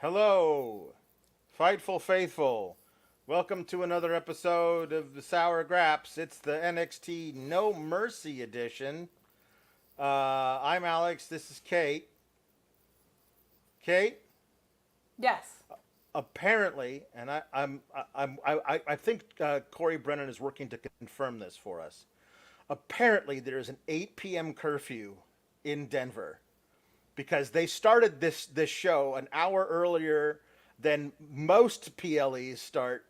Hello, Fightful Faithful. Welcome to another episode of the Sour Graps. It's the NXT No Mercy edition. I'm Alex. This is Kate. Kate, Yes. apparently, and I think Corey Brennan is working to confirm this for us. Apparently, there is an 8 p.m. curfew in Denver because they started this show an hour earlier than most PLEs start,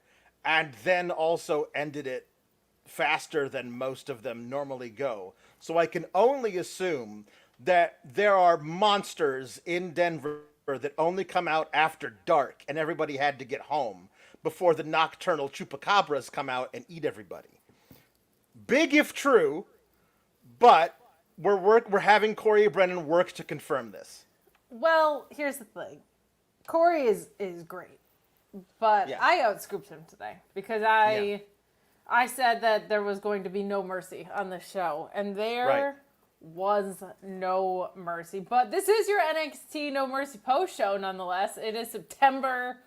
and then also ended it faster than most of them normally go. So I can only assume that there are monsters in Denver that only come out after dark, and everybody had to get home before the nocturnal chupacabras come out and eat everybody. Big if true, but we're having Corey Brennan work to confirm this. Well, here's the thing. Corey is great, but Yeah. I outscooped him today because I said that there was going to be no mercy on the show, and there Right. was no mercy. But this is your NXT No Mercy post show, nonetheless. It is September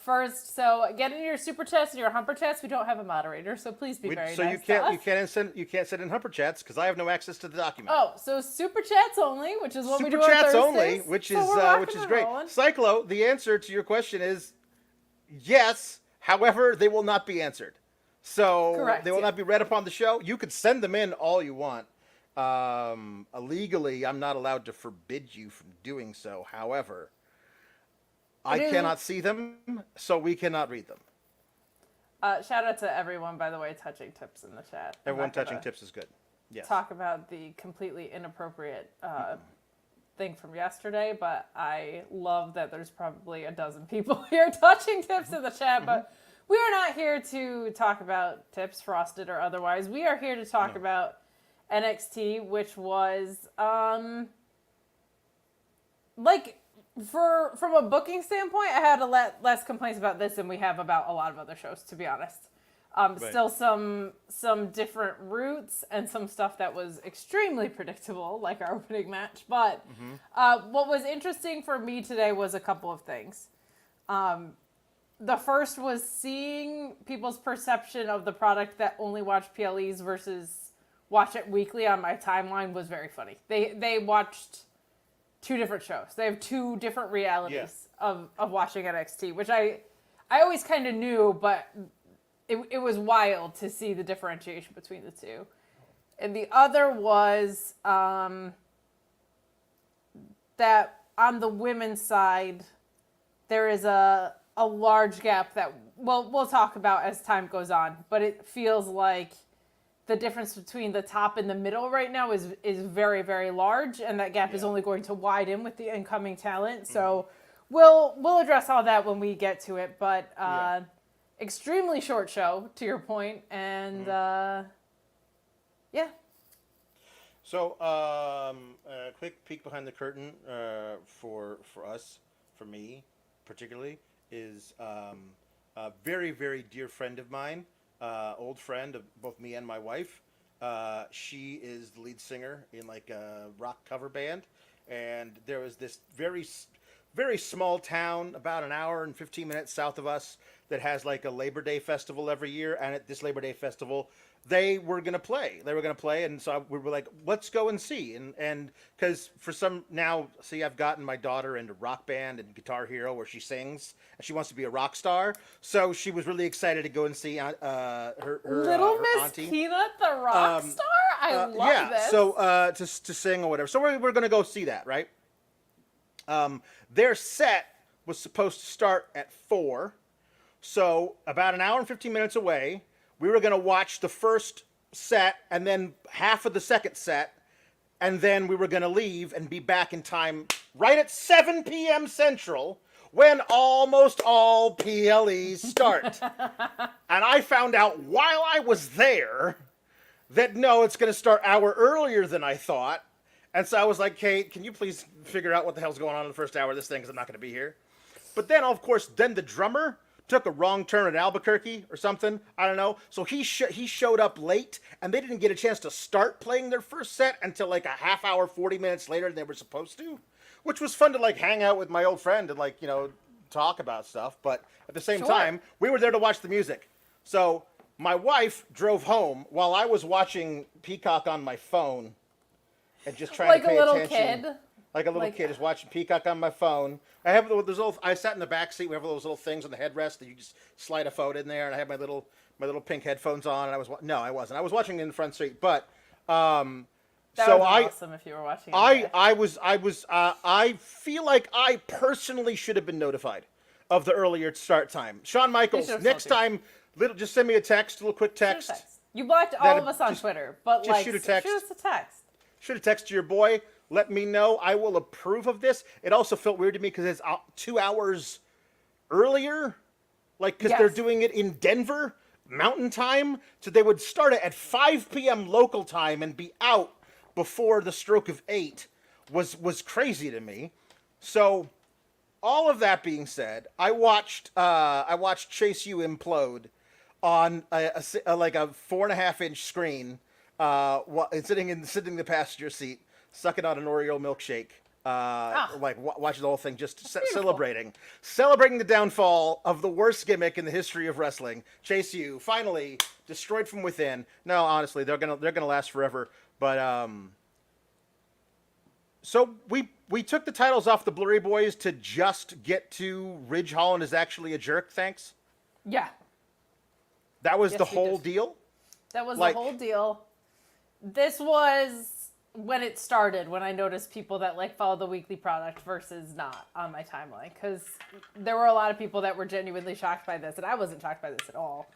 1st, so get in your super chats and your humper chats. We don't have a moderator, so please be very So nice you to can't us. you can't send in humper chats because I have no access to the document. Oh, so super chats only, which is what we Super do on chats Thursdays. only, which So is we're rocking which is and great. rolling. Cyclo, the answer to your question is yes. However, they will not be answered. So Correct, they will yeah. not be read upon the show. You could send them in all you want. Illegally, I'm not allowed to forbid you from doing so. However, I It is- cannot see them, so we cannot read them. Shout out to everyone, by the way, touching tips in the chat. I'm Everyone not gonna touching tips is good. Yes. Talk about the completely inappropriate thing from yesterday, but I love that there's probably a dozen people here touching tips in the chat. But we are not here to talk about tips, frosted or otherwise. We are here to talk about NXT, which was from a booking standpoint, I had a lot less complaints about this than we have about a lot of other shows, to be honest. Still some different routes and some stuff that was extremely predictable, like our opening match. But what was interesting for me today was a couple of things. The first was seeing people's perception of the product that only watch PLEs versus watch it weekly on my timeline was very funny. They watched two different shows. They have two different realities of watching NXT, which I always kind of knew, but it was wild to see the differentiation between the two. And the other was that on the women's side, there is a large gap that we'll talk about as time goes on, but it feels like the difference between the top and the middle right now is very, very large, and that gap is only going to widen with the incoming talent. So we'll address all that when we get to it, but extremely short show, to your point, and yeah. So, a quick peek behind the curtain for us, for me particularly, is a very, very dear friend of mine, old friend of both me and my wife. She is the lead singer in like a rock cover band, and there was this very small town about an hour and 15 minutes south of us that has like a Labor Day festival every year, and at this Labor Day festival they were going to play. And so we were like, let's go and see. And because for some now, see, I've gotten my daughter into Rock Band and Guitar Hero where she sings and she wants to be a rock star. So she was really excited to go and see her Little her Miss auntie. Peanut, the rock star? I love this. So to sing or whatever. So we're going to go see that, right? Their set was supposed to start at 4. So about an hour and 15 minutes away, we were going to watch the first set and then half of the second set, and then we were going to leave and be back in time right at 7 p.m. Central when almost all PLEs start. And I found out while I was there that no, it's going to start an hour earlier than I thought. And so I was like, Kate, can you please figure out what the hell's going on in the first hour of this thing because I'm not going to be here. But then, of course, then the drummer took a wrong turn at Albuquerque or something. I don't know. So he showed up late, and they didn't get a chance to start playing their first set until like a half hour, 40 minutes later than they were supposed to, which was fun to like hang out with my old friend and like, you know, talk about stuff, but at the same Sure. time, we were there to watch the music. So my wife drove home while I was watching Peacock on my phone and just trying Like to pay a little attention. kid. Like a little Like- kid is watching Peacock on my phone. I sat in the back seat. We have those little things on the headrest that you just slide a phone in there, and I had my little pink headphones on, and I wasn't. I was watching in the front seat, but That so would be I awesome if you were watching. It I feel like I personally should have been notified of the earlier start time. Shawn Michaels, should have next told time, just send me a text, a little quick text. You blocked all of us on just- Twitter, but just like, shoot a text. shoot us a text. Should have texted your boy. Let me know. I will approve of this. It also felt weird to me because it's 2 hours earlier, like because they're Yes. doing it in Denver Mountain Time, so they would start it at 5 p.m. local time and be out before the stroke of 8. Was crazy to me. So, all of that being said, I watched Chase U implode on a 4.5-inch screen, sitting in the passenger seat, sucking on an Oreo milkshake, watching the whole thing, just celebrating the downfall of the worst gimmick in the history of wrestling. Chase U finally destroyed from within. No, honestly, they're gonna last forever. But so we took the titles off the Blurry Boys to just get to Ridge Holland is actually a jerk. Thanks. Yeah, That was Yes, the we whole did. deal. that was Like- the whole deal. This was when it started, when I noticed people that like follow the weekly product versus not on my timeline, because there were a lot of people that were genuinely shocked by this, and I wasn't shocked by this at all.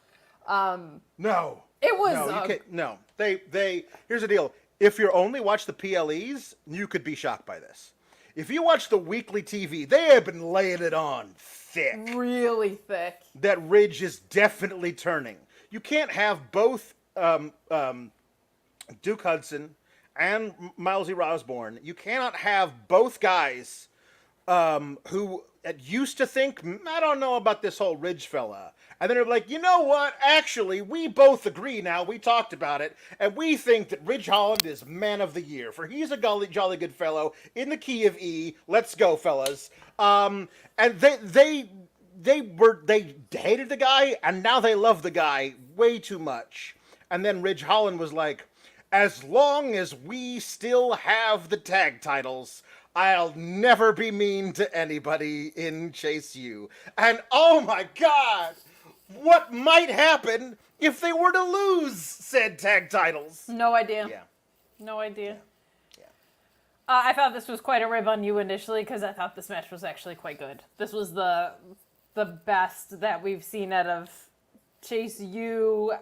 No. It was No, you can't, no. They here's the deal. If you only watch the PLEs, you could be shocked by this. If you watch the weekly TV, they have been laying it on thick. really thick. That Ridge is definitely turning. You can't have both Duke Hudson and Milesy Osborne. You cannot have both guys who used to think, I don't know about this whole Ridge fella. And then they're like, you know what? Actually, we both agree now. We talked about it. And we think that Ridge Holland is man of the year. For he's a jolly good fellow in the key of E. Let's go, fellas. And they hated the guy, and now they love the guy way too much. And then Ridge Holland was like, as long as we still have the tag titles, I'll never be mean to anybody in Chase U. And oh my God, what might happen if they were to lose said tag titles? No idea. Yeah. No idea. Yeah. I thought this was quite a rib on you initially, because I thought this match was actually quite good. This was the best that we've seen out of Chase U,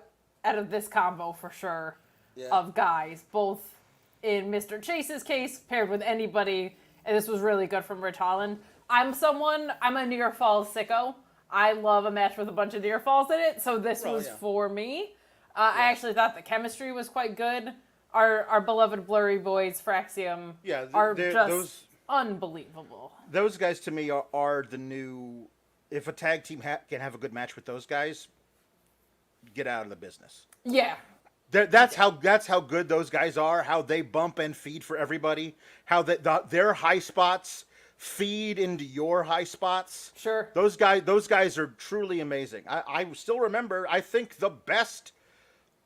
out of this combo for sure, Yeah. of guys, both in Mr. Chase's case, paired with anybody, and this was really good from Ridge Holland. I'm a near falls sicko. I love a match with a bunch of near falls in it, so this was for me. I actually thought the chemistry was quite good. Our beloved Blurry Boys for Axiom are just unbelievable. Those guys to me are the new. If a tag team can have a good match with those guys, get out of the business. Yeah. That's how good those guys are. How they bump and feed for everybody. How their high spots feed into your high spots. Sure. Those guys are truly amazing. I still remember. I think the best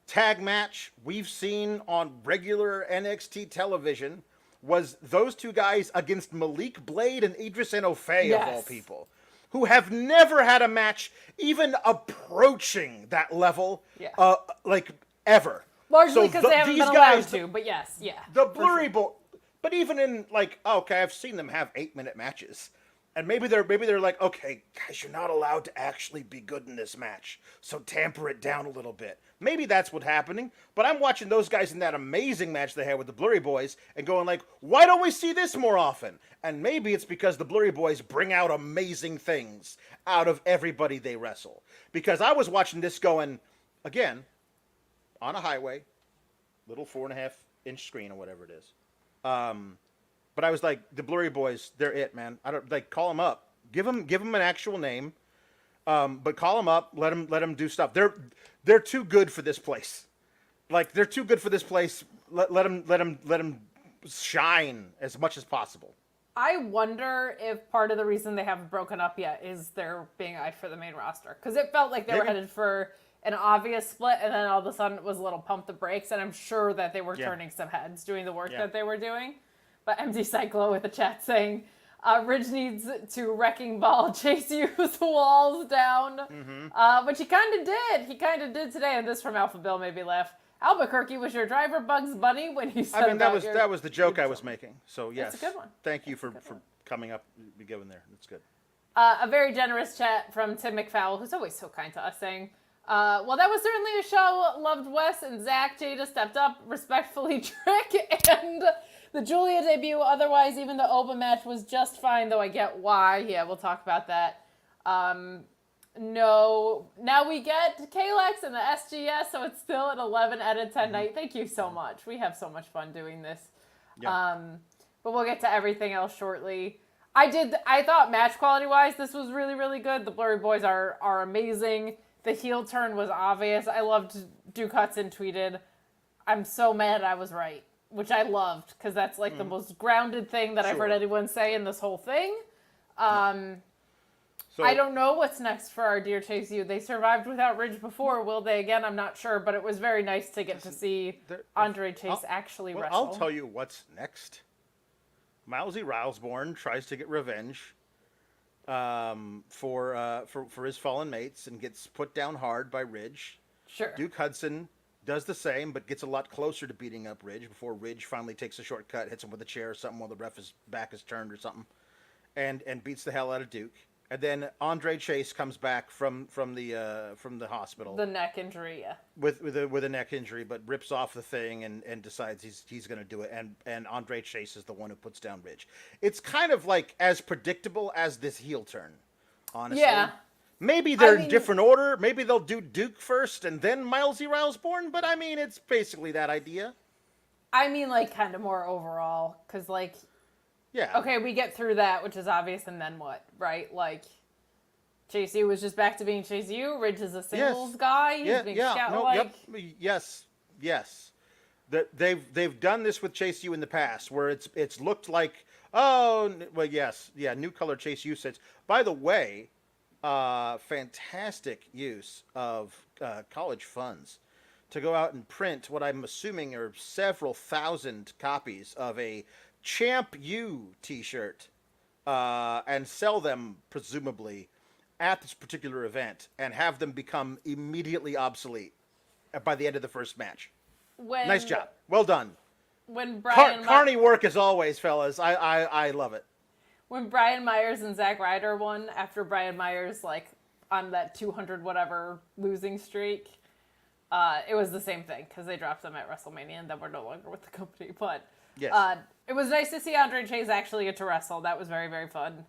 tag match we've seen on regular NXT television was those two guys against Malik Blade and Idris Enofe of all people, who have never had a match even approaching that level. Yeah. Like ever. Largely because they haven't these been allowed guys, to, but yes, yeah. The Blurry Boy, but even in I've seen them have 8-minute matches, and maybe they're like, okay, guys, you're not allowed to actually be good in this match, so tamper it down a little bit. Maybe that's what's happening. But I'm watching those guys in that amazing match they had with the Blurry Boys and going like, why don't we see this more often? And maybe it's because the Blurry Boys bring out amazing things out of everybody they wrestle. Because I was watching this going, again, on a highway, little 4.5-inch screen or whatever it is. But I was like, the Blurry Boys, they're it, man. I don't call them up, give them an actual name, but call them up, let them do stuff. They're too good for this place. Like they're too good for this place. Let them shine as much as possible. I wonder if part of the reason they haven't broken up yet is they're being eyed for the main roster. Because it felt like they were headed for an obvious split, and then all of a sudden it was a little pump the brakes, and I'm sure that they were turning some heads doing the work that they were doing. But MD Cyclo with the chat saying, Ridge needs to wrecking ball Chase U's walls down, which he kind of did. He kind of did today, and this from Alpha Bill made me laugh. Albuquerque was your driver Bugs Bunny when he said that was the joke I was making. So yes, it's a good one. Thank you for coming up, be given there. That's good. A very generous chat from Tim McFowle, who's always so kind to us, saying, well, that was certainly a show. Loved Wes and Zach. Jaida stepped up, respectfully Trick, and the Giulia debut. Otherwise, even the Oba match was just fine, though I get why. Yeah, we'll talk about that. No, now we get Kalex and the SGS, so it's still an 11 out of 10 night. Thank you so much. We have so much fun doing this. Yeah. But we'll get to everything else shortly. I thought match quality wise, this was really, really good. The Blurry Boys are amazing. The heel turn was obvious. I loved Duke Hudson tweeted, "I'm so mad I was right," which I loved because that's like the most grounded thing that I've heard anyone say in this whole thing. So, I don't know what's next for our dear Chase U. They survived without Ridge before. Will they again? I'm not sure, but it was very nice to get to see Andre Chase actually wrestle. I'll tell you what's next. Milesy Rilesborn tries to get revenge for his fallen mates and gets put down hard by Ridge. Sure. Duke Hudson does the same, but gets a lot closer to beating up Ridge before Ridge finally takes a shortcut, hits him with a chair or something while the ref's back is turned or something, and beats the hell out of Duke. And then Andre Chase comes back from the hospital. The neck injury, yeah. With a neck injury, but rips off the thing and decides he's going to do it. And Andre Chase is the one who puts down Ridge. It's kind of like as predictable as this heel turn, honestly. Yeah. Maybe they're in different order. Maybe they'll do Duke first and then Milesy Rilesborn. But I mean, it's basically that idea. I mean, like kind of more overall, because like. Yeah. Okay, we get through that, which is obvious, and then what, right? Like, Chase U was just back to being Chase U. Ridge is a singles guy. He's being scout-like. Yes. They've done this with Chase U in the past, where it's looked like, new color Chase U sets. By the way, fantastic use of college funds to go out and print what I'm assuming are several thousand copies of a Champ U t-shirt and sell them presumably at this particular event and have them become immediately obsolete by the end of the first match. Nice job. Well done. When Brian Carney work as always, fellas. I love it. When Brian Myers and Zack Ryder won after Brian Myers like on that 200 whatever losing streak, it was the same thing because they dropped them at WrestleMania and then we're no longer with the company. But yes. It was nice to see Andre Chase actually get to wrestle. That was very, very fun.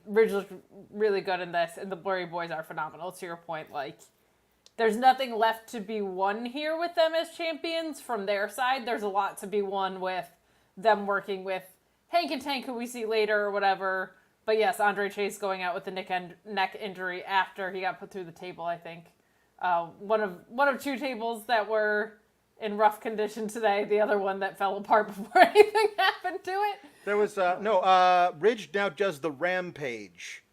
Ridge looked really good in this, and the Blurry Boys are phenomenal. To your point, like, there's nothing left to be won here with them as champions from their side. There's a lot to be won with them working with Hank and Tank, who we see later or whatever. But yes, Andre Chase going out with the neck injury after he got put through the table, I think. One of two tables that were in rough condition today, the other one that fell apart before anything happened to it. There was, Ridge now does the Rampage.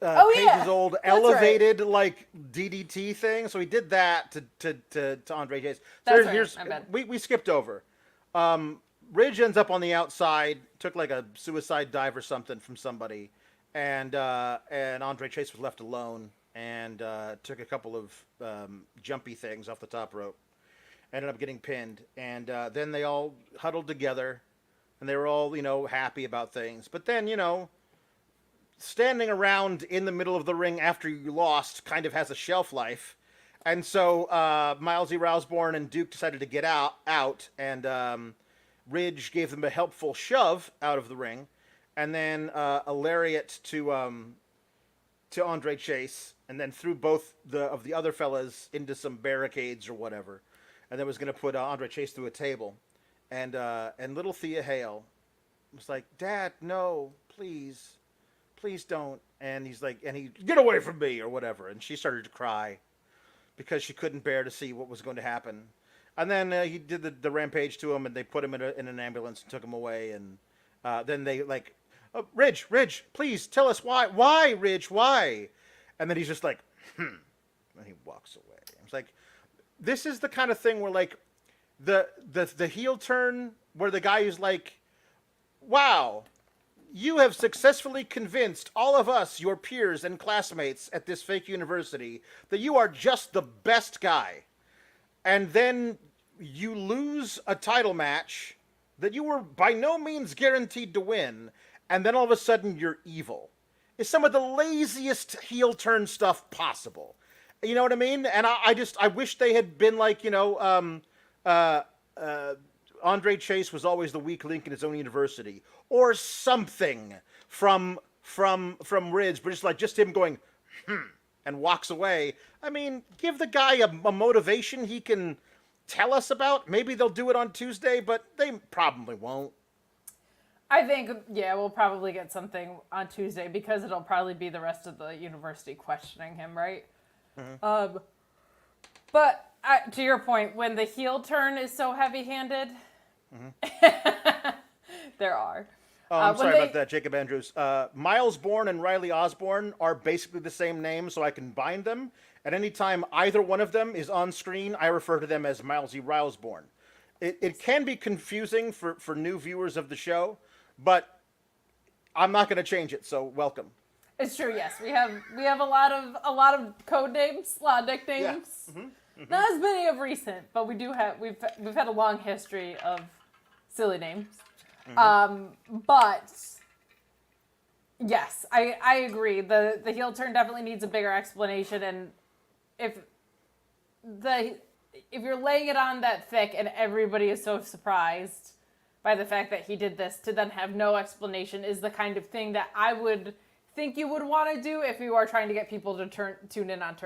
Page's old elevated, like, DDT thing. So he did that to Andre Chase. So That's right. We skipped over. Ridge ends up on the outside, took like a suicide dive or something from somebody, and Andre Chase was left alone and took a couple of jumpy things off the top rope. Ended up getting pinned, and then they all huddled together, and they were all, happy about things. But then, standing around in the middle of the ring after you lost kind of has a shelf life. And so Milesy Rilesborn and Duke decided to get out, and Ridge gave them a helpful shove out of the ring, and then a lariat to Andre Chase, and then threw both of the other fellas into some barricades or whatever. And then was going to put Andre Chase through a table. And little Thea Hale was like, "Dad, no, please don't." And he's like, "Get away from me," or whatever. And she started to cry because she couldn't bear to see what was going to happen. And then he did the rampage to him, and they put him in an ambulance and took him away. And then they, like, Ridge, please tell us why. Why, Ridge, why? And then he's just like, and he walks away. I was like, this is the kind of thing where like the heel turn where the guy is like, wow, you have successfully convinced all of us, your peers and classmates at this fake university, that you are just the best guy. And then you lose a title match that you were by no means guaranteed to win, and then all of a sudden you're evil. It's some of the laziest heel turn stuff possible. You know what I mean? And I wish they had been like, Andre Chase was always the weak link in his own university, or something from Ridge, but just him going, and walks away. I mean, give the guy a motivation he can tell us about. Maybe they'll do it on Tuesday, but they probably won't. I think, yeah, we'll probably get something on Tuesday because it'll probably be the rest of the university questioning him, right? Mm-hmm. But to your point, when the heel turn is so heavy-handed, there are. Oh, I'm sorry about that, Jacob Andrews. Miles Bourne and Riley Osborne are basically the same name, so I can bind them. At any time either one of them is on screen, I refer to them as Milesy Rilesborn. It can be confusing for new viewers of the show, but I'm not going to change it, so welcome. It's true, yes. We have a lot of code names, a lot of nicknames. Yeah. Mm-hmm. Mm-hmm. Not as many of recent, but we've had a long history of silly names. Mm-hmm. But yes, I agree. The heel turn definitely needs a bigger explanation, and if you're laying it on that thick and everybody is so surprised by the fact that he did this, to then have no explanation is the kind of thing that I would think you would want to do if you are trying to get people to tune in on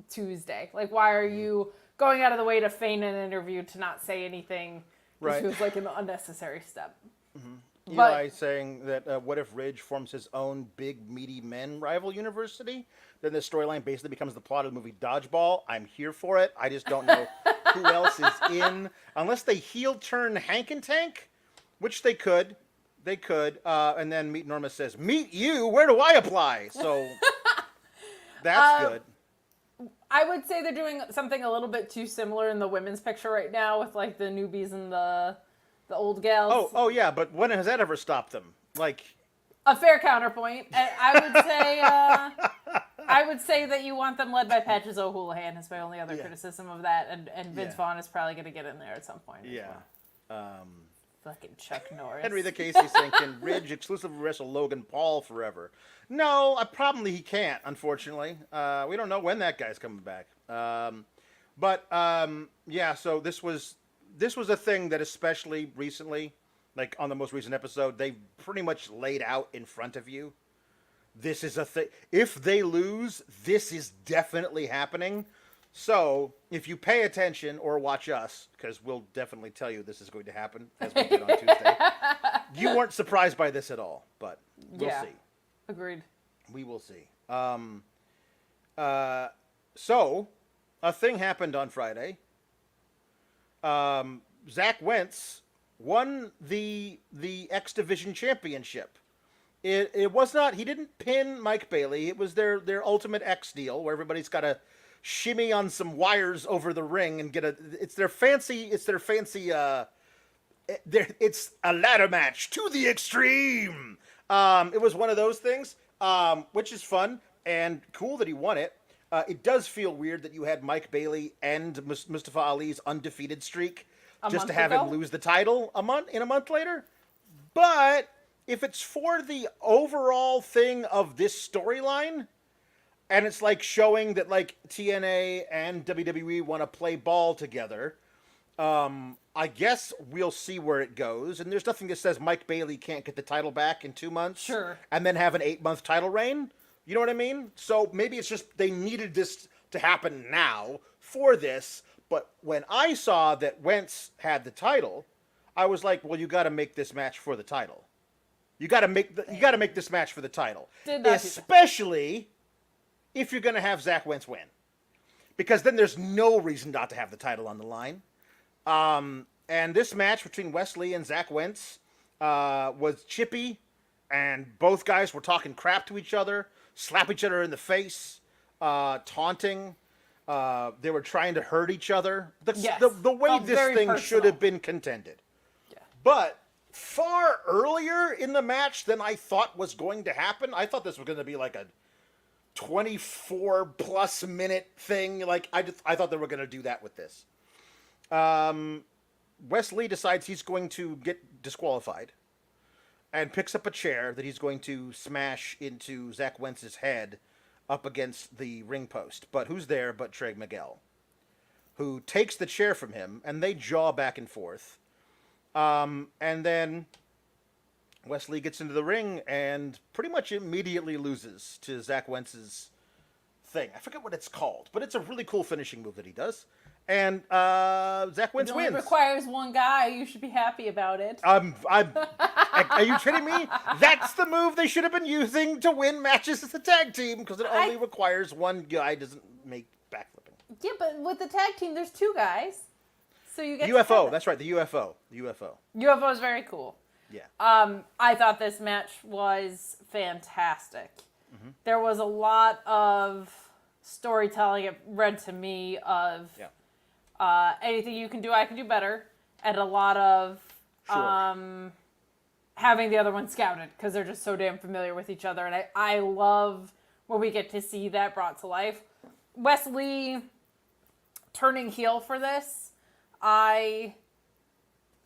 Tuesday. Like, why are you going out of the way to feign an interview to not say anything? Right. This feels like an unnecessary step. Mm-hmm. Eli saying that what if Ridge forms his own big, meaty men rival university? Then the storyline basically becomes the plot of the movie Dodgeball. I'm here for it. I just don't know who else is in. Unless they heel turn Hank and Tank, which they could. They could. And then Meet Norma says, meet you? Where do I apply? So that's good. I would say they're doing something a little bit too similar in the women's picture right now with like the newbies and the old gals. Oh yeah, but when has that ever stopped them? Like a fair counterpoint. I would say that you want them led by Patches O'Houlihan is my only other criticism of that, and Vince Vaughn is probably going to get in there at some point. Yeah. Fucking Chuck Norris. Henry the Casey saying, can Ridge exclusively wrestle Logan Paul forever? No, probably he can't, unfortunately. We don't know when that guy's coming back. So this was a thing that especially recently, like on the most recent episode, they pretty much laid out in front of you. This is a thing. If they lose, this is definitely happening. So, if you pay attention or watch us, because we'll definitely tell you this is going to happen, as we did on Tuesday, you weren't surprised by this at all, but we'll see. Agreed. We will see. So, a thing happened on Friday. Zach Wentz won the X Division Championship. It was not, he didn't pin Mike Bailey. It was their Ultimate X deal, where everybody's got to shimmy on some wires over the ring and it's a ladder match to the extreme. It was one of those things, which is fun and cool that he won it. It does feel weird that you had Mike Bailey and Mustafa Ali's undefeated streak just to have him lose the title a month later. But if it's for the overall thing of this storyline, and it's like showing that like TNA and WWE want to play ball together, I guess we'll see where it goes. And there's nothing that says Mike Bailey can't get the title back in 2 months. Sure. And then have an 8-month title reign. You know what I mean? So maybe it's just they needed this to happen now for this. But when I saw that Wentz had the title, I was like, well, you got to make this match for the title. You got to make this match for the title. Especially if you're going to have Zach Wentz win. Because then there's no reason not to have the title on the line. And this match between Wes Lee and Zach Wentz was chippy and both guys were talking crap to each other, slap each other in the face, taunting. They were trying to hurt each other. The way Felt this very thing personal. should have been contended. Yeah. But far earlier in the match than I thought was going to happen. I thought this was going to be like a 24 plus minute thing. Like I thought they were going to do that with this. Wes Lee decides he's going to get disqualified and picks up a chair that he's going to smash into Zach Wentz's head up against the ring post. But who's there but Trey Miguel, who takes the chair from him, and they jaw back and forth. And then Wes Lee gets into the ring and pretty much immediately loses to Zach Wentz's thing. I forget what it's called, but it's a really cool finishing move that he does. And Zach Wentz wins. It requires one guy. You should be happy about it. Are you kidding me? That's the move they should have been using to win matches as a tag team, because it only requires one guy doesn't make backflipping. Yeah, but with the tag team, there's two guys. So you get UFO, that's right, the UFO. The UFO. UFO is very cool. Yeah. I thought this match was fantastic. Mm-hmm. There was a lot of storytelling, it read to me, of anything you can do, I can do better, and a lot of having the other one scouted, because they're just so damn familiar with each other, and I love when we get to see that brought to life. Wes Lee turning heel for this, I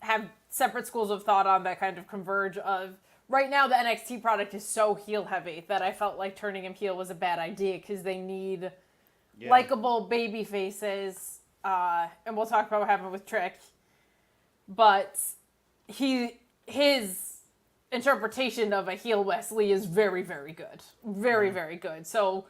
have separate schools of thought on that kind of converge of, right now the NXT product is so heel heavy that I felt like turning him heel was a bad idea, because they need likable baby faces, and we'll talk about what happened with Trick, but his interpretation of a heel Wes Lee is very, very good. Very, very good. So,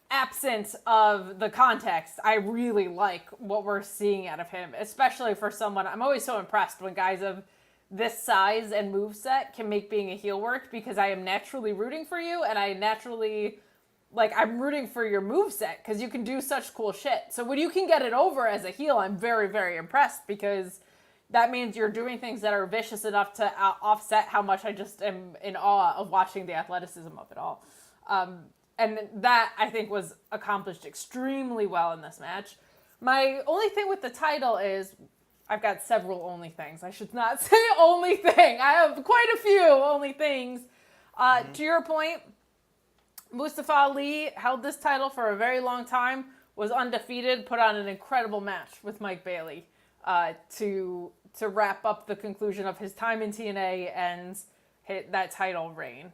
absent of the context, I really like what we're seeing out of him, especially for someone, I'm always so impressed when guys of this size and moveset can make being a heel work, because I am naturally rooting for you, and I naturally, I'm rooting for your moveset, because you can do such cool shit. So when you can get it over as a heel, I'm very, very impressed, because that means you're doing things that are vicious enough to offset how much I just am in awe of watching the athleticism of it all. And that, I think, was accomplished extremely well in this match. My only thing with the title is, I've got several only things. I should not say only thing. I have quite a few only things. To your point, Mustafa Ali held this title for a very long time, was undefeated, put on an incredible match with Mike Bailey to wrap up the conclusion of his time in TNA and hit that title reign.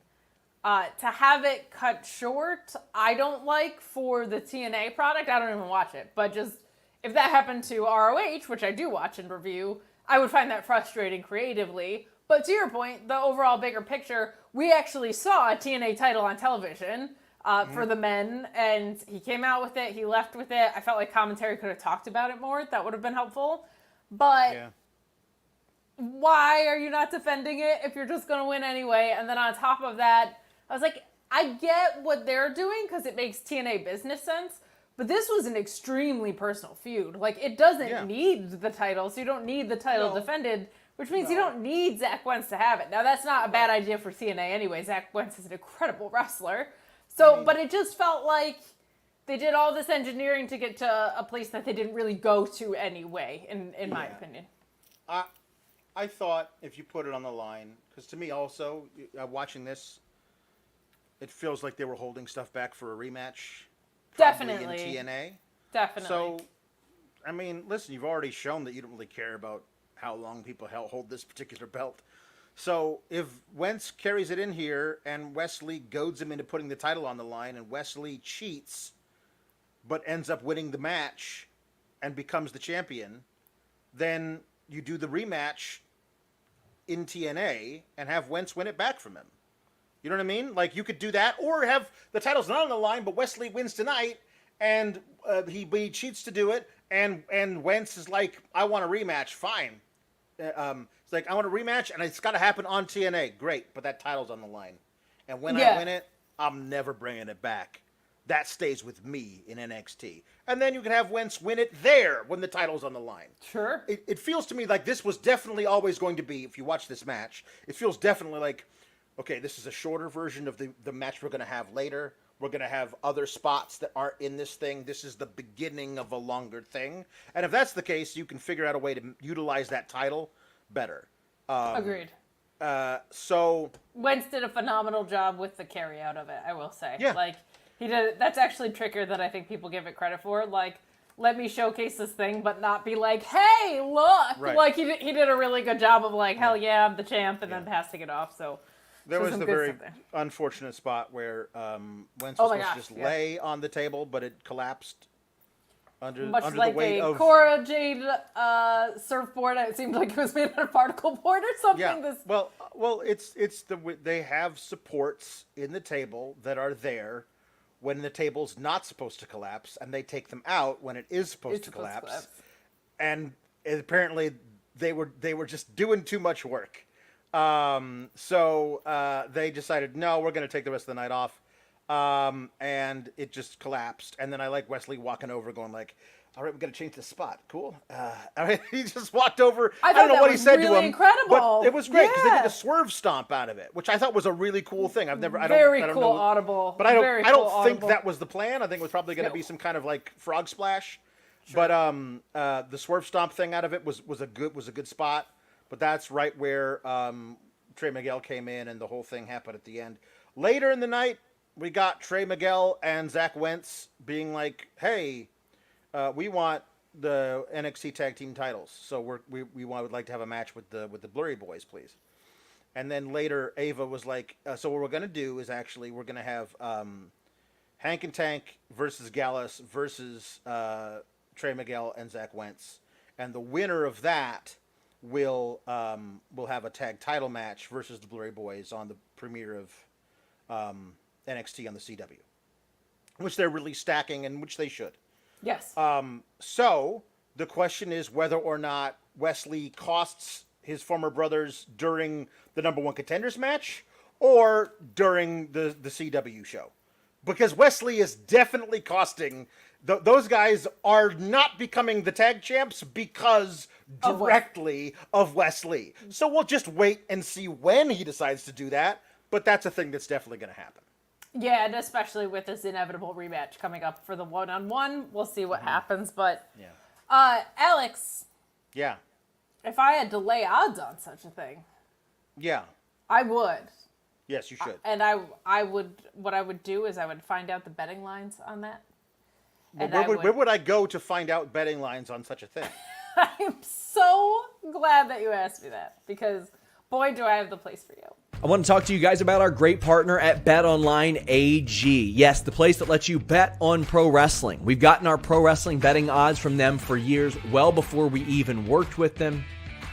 To have it cut short, I don't like for the TNA product. I don't even watch it. But just, if that happened to ROH, which I do watch and review, I would find that frustrating creatively. But to your point, the overall bigger picture, we actually saw a TNA title on television for the men, and he came out with it, he left with it. I felt like commentary could have talked about it more. That would have been helpful. But why are you not defending it if you're just going to win anyway? And then on top of that, I was like, I get what they're doing because it makes TNA business sense, but this was an extremely personal feud. It doesn't need the title, so you don't need the title defended, which means you don't need Zach Wentz to have it. Now, that's not a bad idea for TNA anyway. Zach Wentz is an incredible wrestler. So, but it just felt like they did all this engineering to get to a place that they didn't really go to anyway, in my opinion. I thought if you put it on the line, because to me also, watching this, it feels like they were holding stuff back for a rematch. Definitely. In TNA. Definitely. So, I mean, listen, you've already shown that you don't really care about how long people hold this particular belt. So, if Wentz carries it in here and Wes Lee goads him into putting the title on the line, and Wes Lee cheats, but ends up winning the match and becomes the champion, then you do the rematch in TNA and have Wentz win it back from him. You know what I mean? You could do that, or have the title's not on the line, but Wes Lee wins tonight, and he cheats to do it, and Wentz is like, I want a rematch. Fine. It's like, I want a rematch, and it's got to happen on TNA. Great, but that title's on the line. And when I win it, I'm never bringing it back. That stays with me in NXT. And then you can have Wentz win it there when the title's on the line. Sure. It feels to me like this was definitely always going to be, if you watch this match, it feels definitely like okay, this is a shorter version of the match we're going to have later. We're going to have other spots that aren't in this thing. This is the beginning of a longer thing. And if that's the case, you can figure out a way to utilize that title better. Agreed. So Wentz did a phenomenal job with the carry out of it, I will say. Yeah. Like, he did. That's actually trickier than I think people give it credit for. Like, let me showcase this thing, but not be like, hey, look. Right. Like, he did a really good job of like, hell yeah, I'm the champ, and then passing it off. So there was some the good very stuff there. unfortunate spot where Wentz was Oh my supposed gosh, to just yeah. lay on the table, but it collapsed under Much the like weight a of Cora Jade surfboard, it seemed like it was made out of particle board or something. Yeah. Well, it's they have supports in the table that are there when the table's not supposed to collapse, and they take them out when it is supposed to collapse. And apparently, they were just doing too much work. So they decided, no, we're going to take the rest of the night off. And it just collapsed. And then I like Wes Lee walking over, going like, all right, we're going to change the spot. Cool. All right, he just walked over. I don't know what he said to him. Incredible. But it was great because they Yeah. did a swerve stomp out of it, which I thought was a really cool thing. I don't cool know, audible. But I don't Very think cool audible. that was the plan. I think it was probably going to be some kind of like frog splash. Sure. But the swerve stomp thing out of it was a good spot. But that's right where Trey Miguel came in and the whole thing happened at the end. Later in the night, we got Trey Miguel and Zach Wentz being like, "Hey, we want the NXT Tag Team titles, so we would like to have a match with the Blurry Boys, please." And then later, Ava was like, "So what we're gonna do is actually we're gonna have Hank and Tank versus Gallus versus Trey Miguel and Zach Wentz, and the winner of that will have a tag title match versus the Blurry Boys on the premiere of NXT on the CW, which they're really stacking and which they should." Yes. So the question is whether or not Wes Lee costs his former brothers during the number one contenders match or during the CW show, because Wes Lee is definitely costing. Those guys are not becoming the tag champs because directly of Wes Lee. So we'll just wait and see when he decides to do that. But that's a thing that's definitely going to happen. Yeah, and especially with this inevitable rematch coming up for the one-on-one, we'll see what happens. But, Alex. Yeah. If I had to lay odds on such a thing. Yeah. I would. Yes, you should. And I would. What I would do is I would find out the betting lines on that. Well, where would I go to find out betting lines on such a thing? I'm so glad that you asked me that, because boy, do I have the place for you. I want to talk to you guys about our great partner at BetOnline AG. Yes, the place that lets you bet on pro wrestling. We've gotten our pro wrestling betting odds from them for years, well before we even worked with them.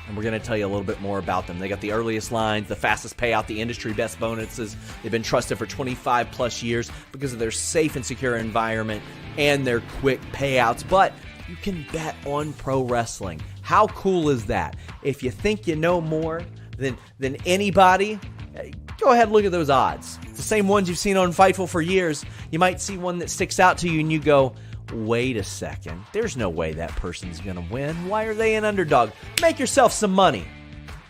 And we're going to tell you a little bit more about them. They got the earliest lines, the fastest payout, the industry best bonuses. They've been trusted for 25 plus years because of their safe and secure environment and their quick payouts. But you can bet on pro wrestling. How cool is that? If you think you know more than anybody, go ahead and look at those odds. It's the same ones you've seen on Fightful for years. You might see one that sticks out to you and you go, wait a second, there's no way that person's going to win. Why are they an underdog? Make yourself some money.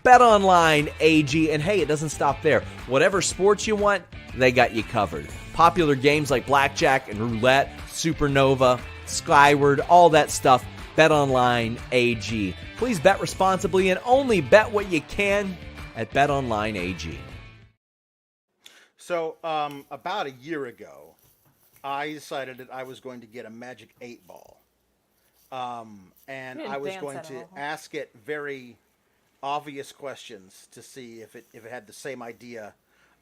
BetOnline AG. And hey, it doesn't stop there. Whatever sports you want, they got you covered. Popular games like blackjack and roulette, Supernova, Skyward, all that stuff. BetOnline AG. Please bet responsibly and only bet what you can at BetOnline AG. So, about a year ago, I decided that I was going to get a Magic 8 ball. And I was going to ask it very obvious questions to see if it had the same idea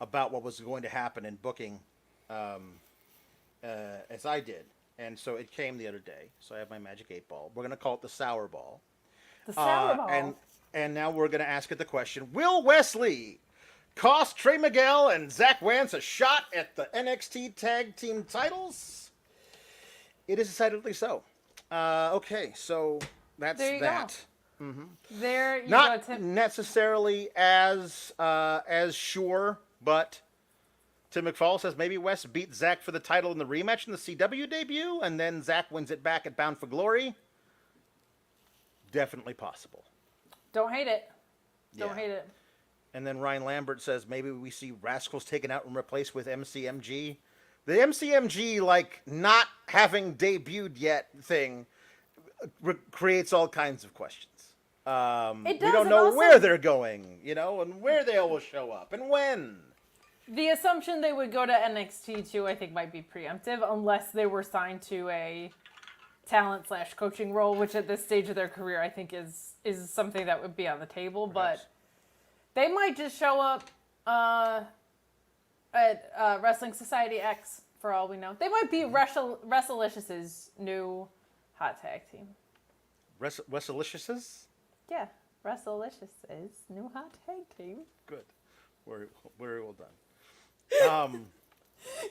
about what was going to happen in booking as I did. And so it came the other day. So I have my Magic 8 ball. We're going to call it the Sour Ball. The Sour Ball. And now we're going to ask it the question, will Wes Lee cost Trey Miguel and Zach Wentz a shot at the NXT Tag Team titles? It is decidedly so. Okay, so that's there you that. Go. Mm-hmm. There you Not go, Tim. necessarily as sure, but Tim McFall says maybe Wes beat Zach for the title in the rematch in the CW debut, and then Zach wins it back at Bound for Glory. Definitely possible. Don't hate it. Don't hate it. And then Ryan Lambert says maybe we see Rascals taken out and replaced with MCMG. The MCMG, like, not having debuted yet thing creates all kinds of questions. It does, we don't and know also- where they're going, and where they will show up, and when. The assumption they would go to NXT too, I think, might be preemptive unless they were signed to a talent/coaching role, which at this stage of their career I think is something that would be on the table. Perhaps. But they might just show up at Wrestling Society X for all we know. They might be WrestleLicious's new hot tag team. Wrestleliciouses? Yeah, WrestleLicious's new hot tag team. Good. Very well done.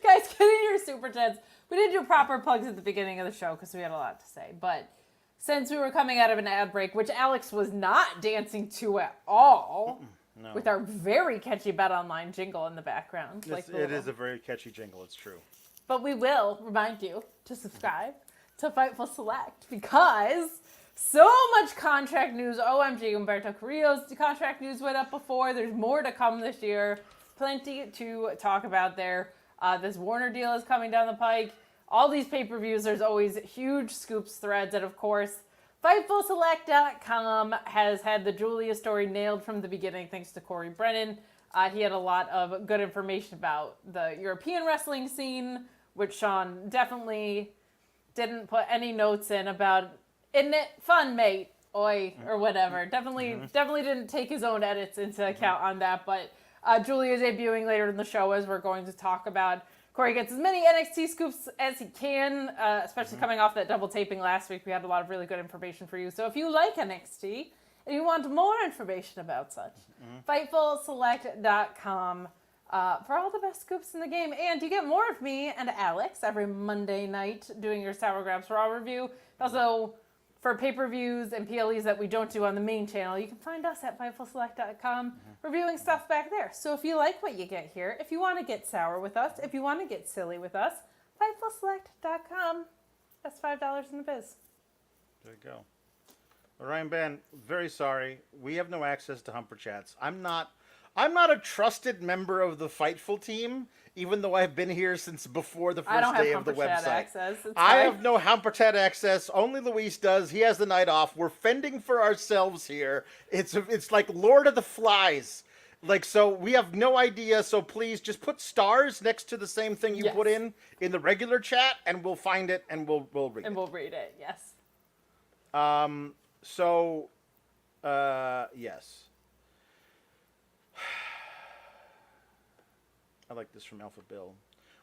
Guys, get in your super chats. We didn't do proper plugs at the beginning of the show because we had a lot to say. But since we were coming out of an ad break, which Alex was not dancing to at all, No. with our very catchy Bet Online jingle in the background. It is a very catchy jingle, it's true. But we will remind you to subscribe to Fightful Select because so much contract news. OMG, Humberto Carrillo's contract news went up before. There's more to come this year. Plenty to talk about there. This Warner deal is coming down the pike. All these pay-per-views, there's always huge scoops, threads, and of course, FightfulSelect.com has had the Giulia story nailed from the beginning thanks to Corey Brennan. He had a lot of good information about the European wrestling scene, which Sean definitely didn't put any notes in about, isn't it fun, mate? Oi, or whatever. Definitely didn't take his own edits into account on that, but Giulia is debuting later in the show as we're going to talk about. Corey gets as many NXT scoops as he can, especially coming off that double taping last week. We had a lot of really good information for you. So if you like NXT and you want more information about such, FightfulSelect.com for all the best scoops in the game. And you get more of me and Alex every Monday night doing your Sour Grabs Raw review. Also, for pay-per-views and PLEs that we don't do on the main channel, you can find us at FightfulSelect.com reviewing stuff back there. So if you like what you get here, if you want to get sour with us, if you want to get silly with us, FightfulSelect.com. That's $5 in the biz. There you go. Ryan Band, very sorry. We have no access to Humper Chats. I'm not a trusted member of the Fightful team, even though I've been here since before the first day of the website. Access. I have no Humper Chat access. Only Luis does. He has the night off. We're fending for ourselves here. It's like Lord of the Flies. Like, so we have no idea. So please just put stars next to the same thing you put in the regular chat, and we'll find it and we'll read it. And we'll read it. Yes. Yes. I like this from Alpha Bill.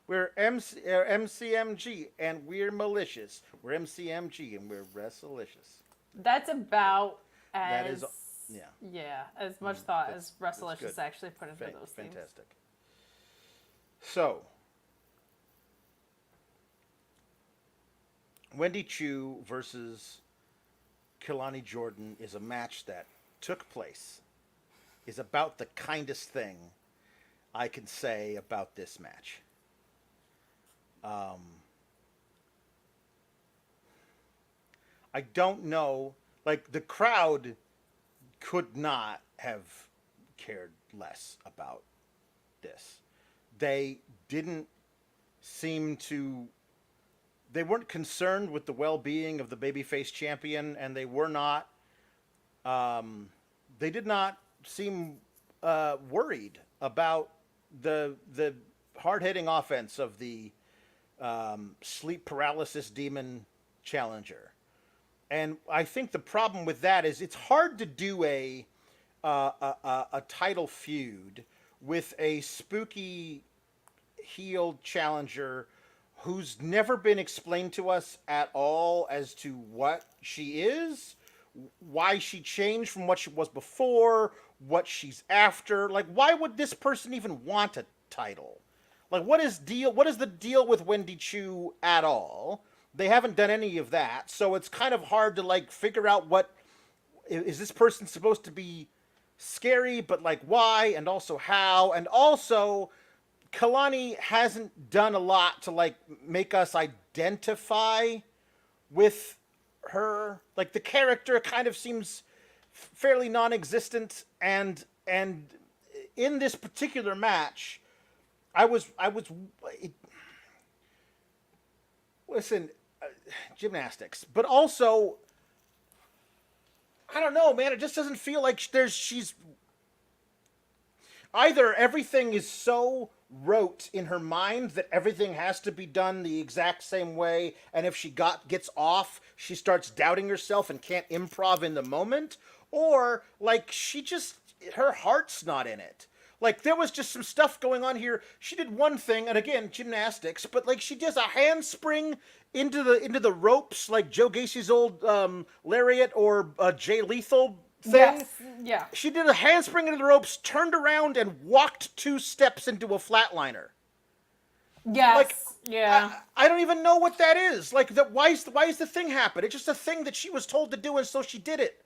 We're MCMG and we're malicious. We're MCMG and we're WrestleLicious. That's about as... That is, as much thought as WrestleLicious actually put into those things. Fantastic. So, Wendy Choo versus Kelani Jordan is a match that took place. Is about the kindest thing I can say about this match. I don't know, like, the crowd could not have cared less about this. They didn't seem to, they weren't concerned with the well-being of the babyface champion, and they were not, they did not seem worried about the hard-hitting offense of the sleep paralysis demon challenger. And I think the problem with that is it's hard to do a title feud with a spooky heel challenger who's never been explained to us at all as to what she is, why she changed from what she was before, what she's after. Like, why would this person even want a title? Like, what is the deal with Wendy Choo at all? They haven't done any of that, so it's kind of hard to, like, figure out what is this person supposed to be scary, but, like, why, and also how, and also Kelani hasn't done a lot to, like, make us identify with her. Like, the character kind of seems fairly non-existent, and in this particular match, I was listen, gymnastics, but also, I don't know, man. It just doesn't feel like she's either everything is so rote in her mind that everything has to be done the exact same way, and if she gets off, she starts doubting herself and can't improv in the moment, or like her heart's not in it. Like, there was just some stuff going on here. She did one thing, and again, gymnastics, but like she does a handspring into the ropes, like Joe Gacy's old lariat or Jay Lethal thing. Yes. Yeah. She did a handspring into the ropes, turned around, and walked 2 steps into a flatliner. Yes. Like, yeah. I don't even know what that is. Like, why is the thing happen? It's just a thing that she was told to do, and so she did it.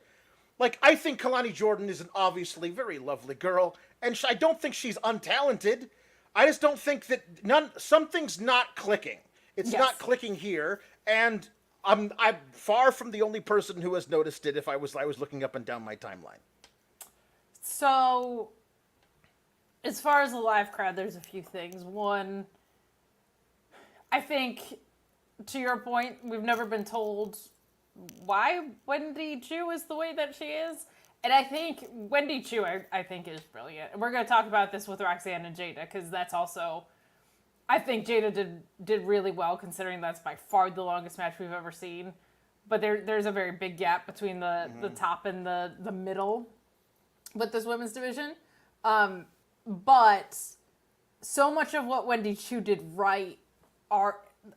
Like, I think Kelani Jordan is an obviously very lovely girl, and I don't think she's untalented. I just don't think that something's not clicking. It's not clicking here, and I'm far from the only person who has noticed it. If I was looking up and down my timeline. So, as far as the live crowd, there's a few things. One, I think, to your point, we've never been told why Wendy Choo is the way that she is. And I think Wendy Choo, I think, is brilliant. And we're going to talk about this with Roxanne and Jaida, because that's also, I think Jaida did really well, considering that's by far the longest match we've ever seen. But there's a very big gap between the top and the middle with this women's division. But so much of what Wendy Choo did right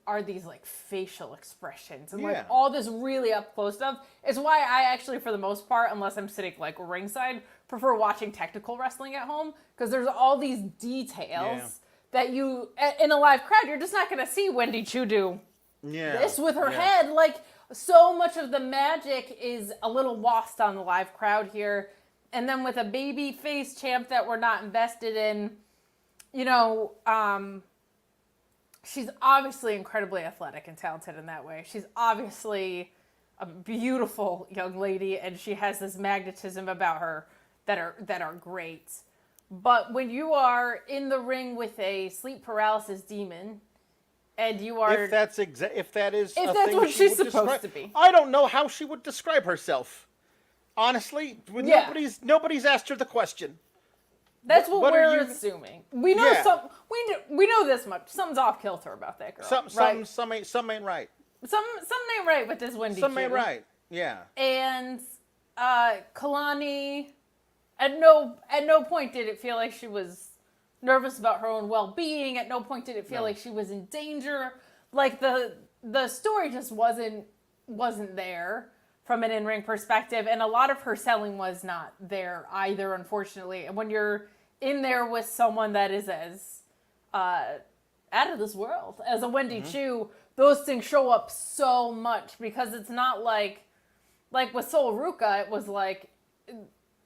are these like facial expressions and like all this really up close stuff. It's why I actually, for the most part, unless I'm sitting like ringside, prefer watching technical wrestling at home, because there's all these details that you, in a live crowd, you're just not going to see Wendy Choo do this with her head. Like, so much of the magic is a little lost on the live crowd here. And then with a baby face champ that we're not invested in, she's obviously incredibly athletic and talented in that way. She's obviously a beautiful young lady, and she has this magnetism about her that are great. But when you are in the ring with a sleep paralysis demon, and you are if that's what she's supposed to be, I don't know how she would describe herself. Honestly, nobody's asked her the question. That's what we're assuming. We know we know this much. Something's off kilter about that girl. Some ain't right. Some ain't right with this Wendy. Some ain't right. Yeah. And Kelani, at no point did it feel like she was nervous about her own well-being. At no point did it feel like she was in danger. Like the story just wasn't there from an in-ring perspective, and a lot of her selling was not there either, unfortunately. And when you're in there with someone that is as out of this world as a Wendy Choo, those things show up so much, because it's not like with Sol Ruka, it was like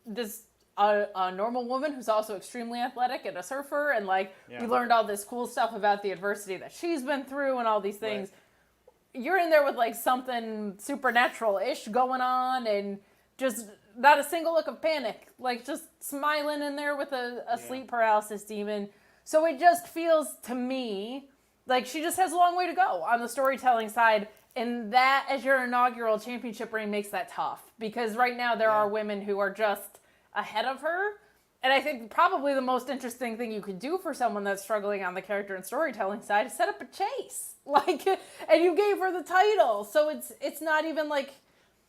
this a normal woman who's also extremely athletic and a surfer, and we learned all this cool stuff about the adversity that she's been through and all these things. Right. You're in there with like something supernatural-ish going on, and just not a single look of panic, like just smiling in there with a sleep paralysis demon. So it just feels to me like she just has a long way to go on the storytelling side. And that, as your inaugural championship reign, makes that tough, because right now there are women who are just ahead of her. And I think probably the most interesting thing you could do for someone that's struggling on the character and storytelling side is set up a chase. And you gave her the title. So it's not even like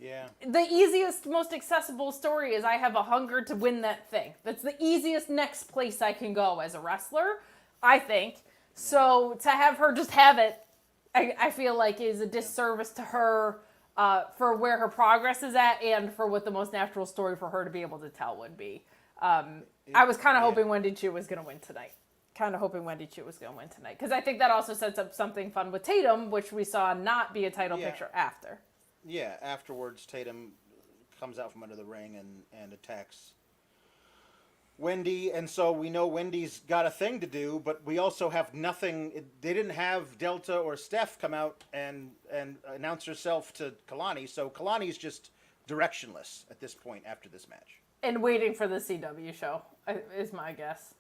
the easiest, most accessible story is I have a hunger to win that thing. That's the easiest next place I can go as a wrestler, I think. So to have her just have it, I feel like is a disservice to her for where her progress is at, and for what the most natural story for her to be able to tell would be. I was kind of hoping Wendy Choo was going to win tonight. Because I think that also sets up something fun with Tatum, which we saw not be a title picture after. Yeah, afterwards, Tatum comes out from under the ring and attacks Wendy, and so we know Wendy's got a thing to do, but we also have nothing. They didn't have Delta or Steph come out and announce herself to Kelani, so Kelani's just directionless at this point after this match. and waiting for the CW show is my guess.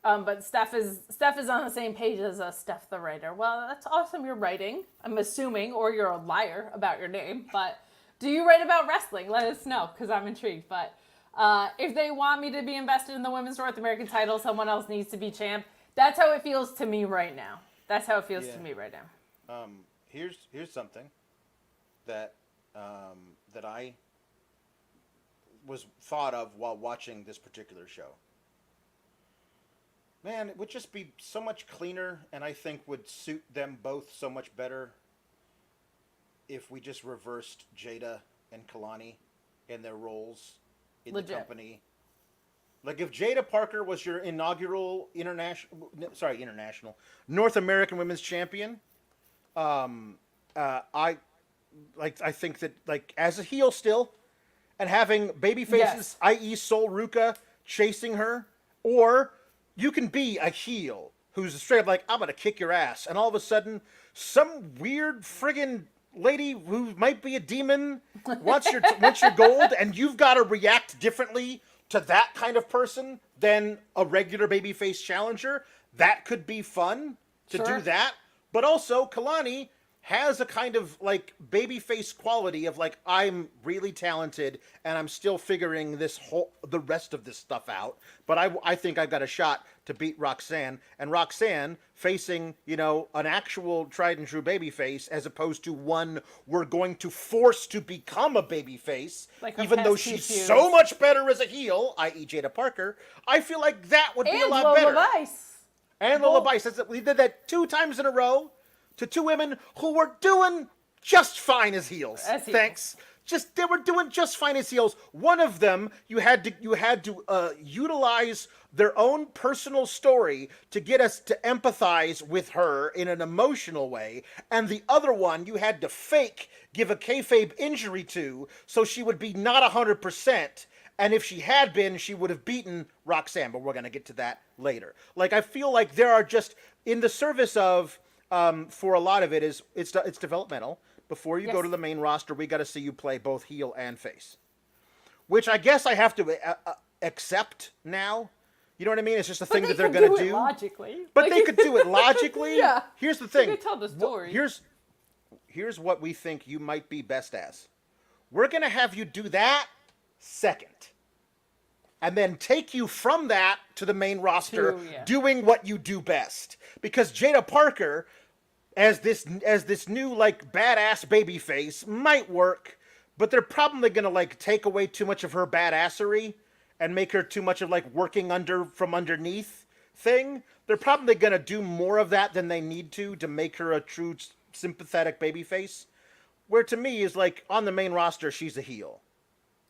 But Steph is on the same page as Steph the writer. Well, that's awesome. You're writing, I'm assuming, or you're a liar about your name. But do you write about wrestling? Let us know, because I'm intrigued. But if they want me to be invested in the women's North American title, someone else needs to be champ. That's how it feels to me right now. That's how it feels to me right now. Here's something that that I was thought of while watching this particular show. Man, it would just be so much cleaner, and I think would suit them both so much better if we just reversed Jaida and Kelani in their roles in the company. Like if Jaida Parker was your inaugural international North American Women's Champion, I think that like as a heel still, and having baby faces, i.e. Sol Ruka, chasing her, or you can be a heel who's straight up like, I'm gonna kick your ass, and all of a sudden some weird friggin' lady who might be a demon wants your gold, and you've got to react differently to that kind of person than a regular babyface challenger. That could be fun to do that. But also, Kelani has a kind of like babyface quality of like, I'm really talented and I'm still figuring the rest of this stuff out. But I think I've got a shot to beat Roxanne, and Roxanne facing, you know, an actual tried and true babyface as opposed to one we're going to force to become a babyface, like even though she's so much better as a heel, i.e. Jaida Parker. I feel like that would be a lot better. And Lola Bice. We did that 2 times in a row to 2 women who were doing just fine as heels. Thanks. They were doing just fine as heels. One of them, you had to utilize their own personal story to get us to empathize with her in an emotional way, and the other one you had to give a kayfabe injury to, so she would be not 100%. And if she had been, she would have beaten Roxanne. But we're gonna get to that later. Like, I feel like there are just in the service of for a lot of it is it's developmental. Before you go to the main roster, we got to see you play both heel and face, which I guess I have to accept now. You know what I mean? It's just a thing that they're going to do. Logically. But they could do it logically. Yeah. Here's the thing. They could tell the story. Here's what we think you might be best as. We're going to have you do that second, and then take you from that to the main roster, doing what you do best. Because Jaida Parker, as this new like badass baby face, might work, but they're probably gonna like take away too much of her badassery and make her too much of like working from underneath thing. They're probably gonna do more of that than they need to make her a true sympathetic baby face. Where to me is like on the main roster, she's a heel.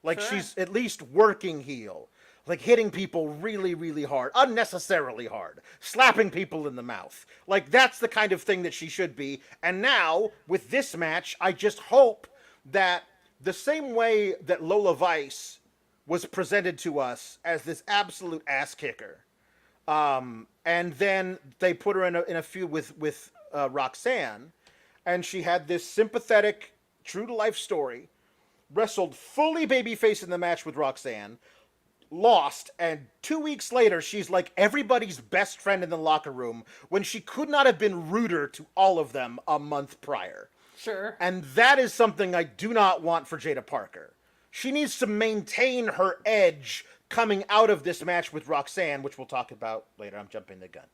Like she's at least working heel. Like hitting people really, really hard, unnecessarily hard, slapping people in the mouth. Like that's the kind of thing that she should be. And now with this match, I just hope that the same way that Lola Vice was presented to us as this absolute ass kicker, and then they put her in a feud with Roxanne, and she had this sympathetic, true to life story, wrestled fully babyface in the match with Roxanne, lost, and 2 weeks later she's like everybody's best friend in the locker room when she could not have been ruder to all of them a month prior. Sure. And that is something I do not want for Jaida Parker. She needs to maintain her edge coming out of this match with Roxanne, which we'll talk about later. I'm jumping the gun.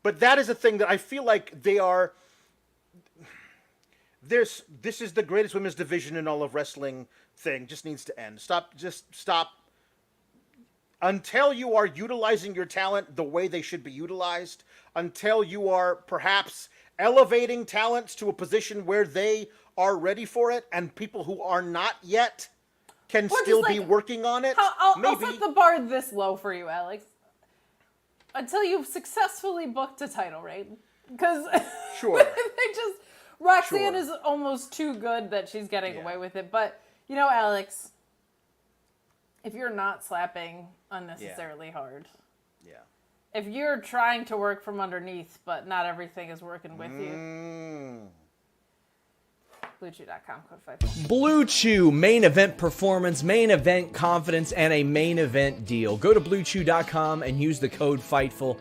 But that is a thing that I feel like they are... This is the greatest women's division in all of wrestling thing. Just needs to end. Stop. Until you are utilizing your talent the way they should be utilized, until you are perhaps elevating talents to a position where they are ready for it, and people who are not yet can still be working on it. I'll set the bar this low for you, Alex. Until you've successfully booked a title reign. Because Roxanne is almost too good that she's getting away with it. But, you know, Alex, if you're not slapping unnecessarily hard, if you're trying to work from underneath, but not everything is working with you, BlueChew.com, code Fightful. Blue Chew, main event performance, main event confidence, and a main event deal. Go to BlueChew.com and use the code Fightful,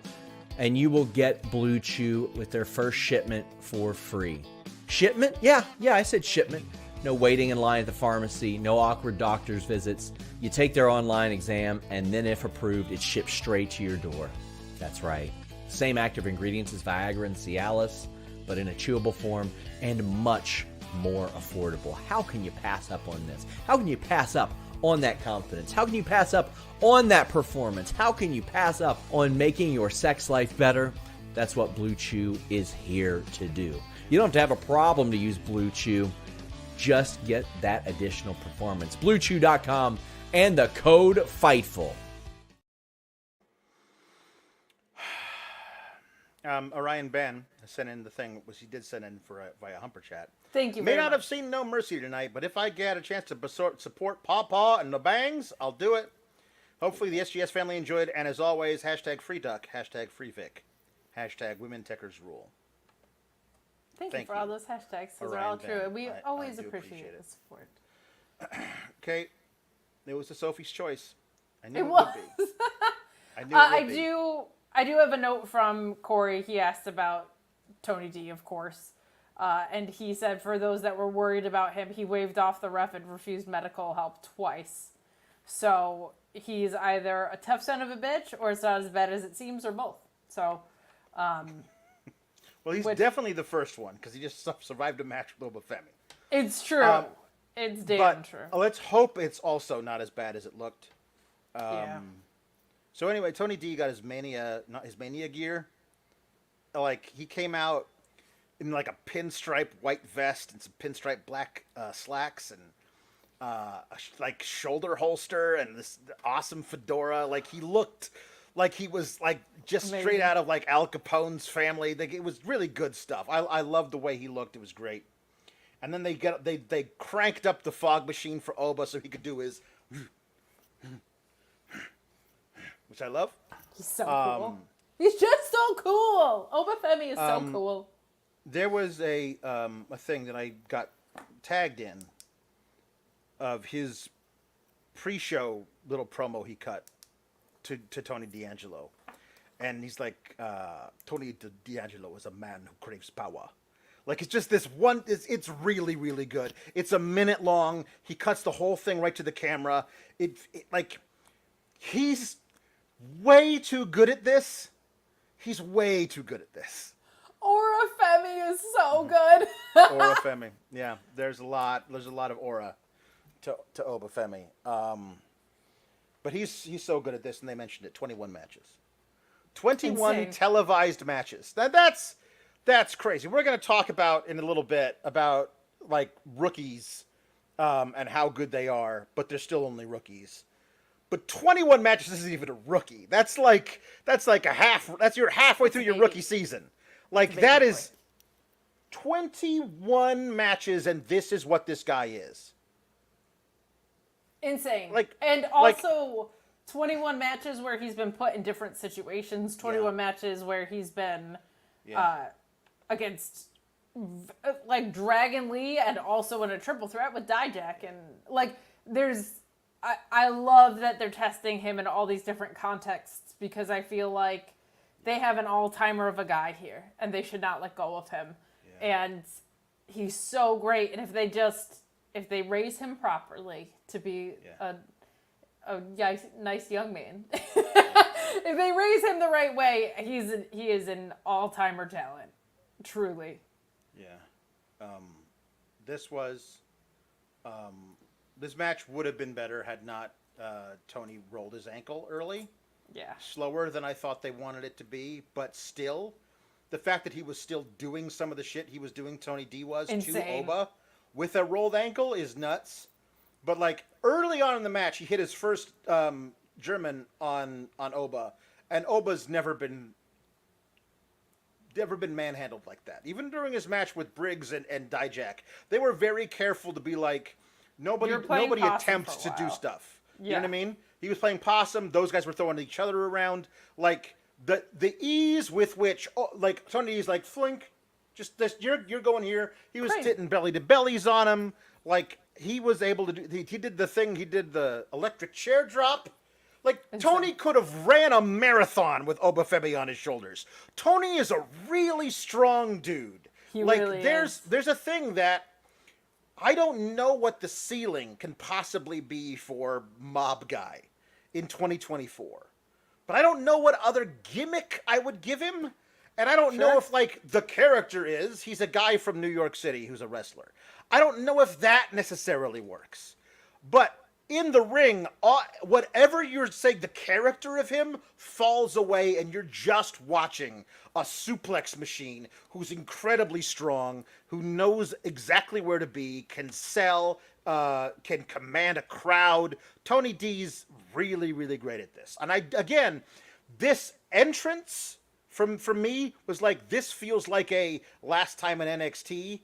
and you will get Blue Chew with their first shipment for free. Shipment? Yeah, I said shipment. No waiting in line at the pharmacy, no awkward doctor's visits. You take their online exam, and then if approved, it's shipped straight to your door. That's right. Same active ingredients as Viagra and Cialis, but in a chewable form and much more affordable. How can you pass up on this? How can you pass up on that confidence? How can you pass up on that performance? How can you pass up on making your sex life better? That's what Blue Chew is here to do. You don't have to have a problem to use Blue Chew. Just get that additional performance. BlueChew.com and the code Fightful. Orion Ben sent in the thing, which he did send in via Humper Chat. Thank you May very not much. have seen No Mercy tonight, but if I get a chance to support Paw and the Bangs, I'll do it. Hopefully the SGS family enjoyed, and as always, hashtag free duck, hashtag free Vic, hashtag women techers rule. Thank you for all those hashtags. Those are Orion all true. Ben. And we I always do appreciate the support. Okay, it was a Sophie's choice. I knew It it was. would be. I knew it would be. I do have a note from Corey. He asked about Tony D, of course. And he said for those that were worried about him, he waved off the ref and refused medical help twice. So he's either a tough son of a bitch or it's not as bad as it seems, or both. So, Well, he's definitely the first one because he just survived a match with Oba Femi. it's true. It's damn true. Let's hope it's also not as bad as it looked. Yeah. So anyway, Tony D got his mania gear. Like, he came out in like a pinstripe white vest and some pinstripe black slacks and like shoulder holster and this awesome fedora. Like, he looked like he was like just Amazing. straight out of like Al Capone's family. Like, it was really good stuff. I loved the way he looked. It was great. And then they cranked up the fog machine for Oba so he could do his, which I love. He's so cool. He's just so cool. Oba Femi is so cool. There was a thing that I got tagged in of his pre-show little promo he cut to Tony D'Angelo. And he's like, Tony D'Angelo is a man who craves power. Like, it's just this one, it's really, really good. It's a minute long. He cuts the whole thing right to the camera. Like, he's way too good at this. He's way too good at this. Aura Femi is so good. Aura Femi. Yeah, there's a lot of aura to Oba Femi. But he's so good at this, and they mentioned it. 21 matches. 21 Insane. televised matches. That's crazy. We're going to talk about in a little bit about like rookies and how good they are, but they're still only rookies. But 21 matches isn't even a rookie. That's like a half. You're halfway through your rookie season. Like, that is 21 matches, and this is what this guy is. Insane. Like, and also 21 matches where he's been put in different situations. 21 matches where he's been against like Dragon Lee and also in a triple threat with Dijak. And like, I love that they're testing him in all these different contexts because I feel like they have an all-timer of a guy here and they should not let go of him. Yeah. And he's so great. And if they raise him properly to be a nice young man, if they raise him the right way, he is an all-timer talent. Truly. Yeah. This match would have been better had not Tony rolled his ankle early. Yeah. Slower than I thought they wanted it to be, but still, the fact that he was still doing some of the shit he was doing, Tony D was, Insane. to Oba, with a rolled ankle is nuts. But like, early on in the match, he hit his first German on Oba, and Oba's never been manhandled like that. Even during his match with Briggs and Dijak, they were very careful to be like, nobody attempts to do stuff. You know what I mean? He was playing possum. Those guys were throwing each other around. Like, the ease with which, like, Tony is like, flink, Just this, you're going here. He was Crazy. hitting belly to bellies on him. Like he was able to do. He did the thing. He did the electric chair drop. Like Tony could have ran a marathon with Oba Femi on his shoulders. Tony is a really strong dude. He like really there's is. there's a thing that I don't know what the ceiling can possibly be for Mob Guy in 2024. But I don't know what other gimmick I would give him. And I don't know if, like, the character is, he's a guy from New York City who's a wrestler. I don't know if that necessarily works. But in the ring, whatever you're saying, the character of him falls away and you're just watching a suplex machine who's incredibly strong, who knows exactly where to be, can sell, can command a crowd. Tony D's really, really great at this. And again, this entrance from me was like, this feels like a last time in NXT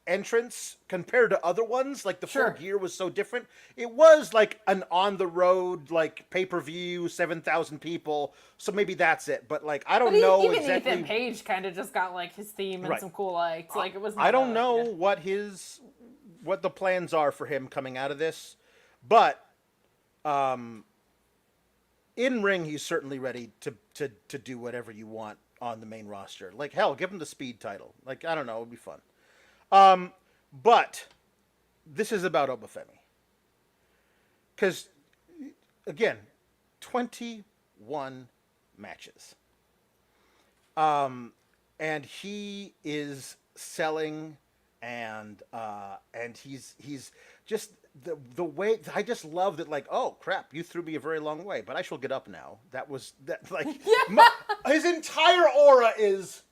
entrance compared to other ones. Like the full gear was so different. It was like an on the road, like pay-per-view, 7,000 people. So maybe that's it. But like, I don't know even exactly. Ethan Page kind of just got like his theme and some cool lights. Like it was. I don't know what the plans are for him coming out of this, but in ring he's certainly ready to do whatever you want on the main roster. Like hell, give him the speed title. Like I don't know, it'd be fun. But this is about Oba Femi. Because again, 21 matches. And he is selling and he's just the way I just love that, like, oh crap, you threw me a very long way, but I shall get up now. That like his entire aura is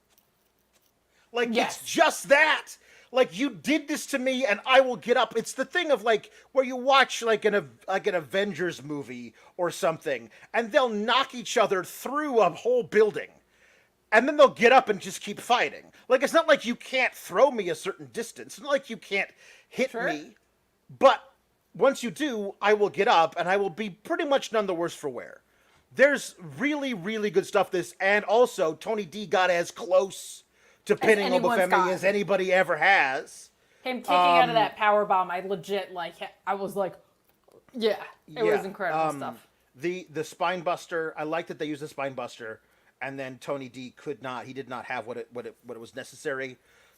like it's just that. Like, you did this to me and I will get up. It's the thing of like where you watch like an Avengers movie or something and they'll knock each other through a whole building. And then they'll get up and just keep fighting. Like, it's not like you can't throw me a certain distance. It's not like you can't hit me. But once you do, I will get up and I will be pretty much none the worse for wear. There's really, really good stuff and also Tony D got as close to pinning Oba Femi as anybody ever has. Him kicking out of that powerbomb, I was like, it was incredible stuff. The spine buster, I like that they used the spine buster. And then Tony D he did not have what it was necessary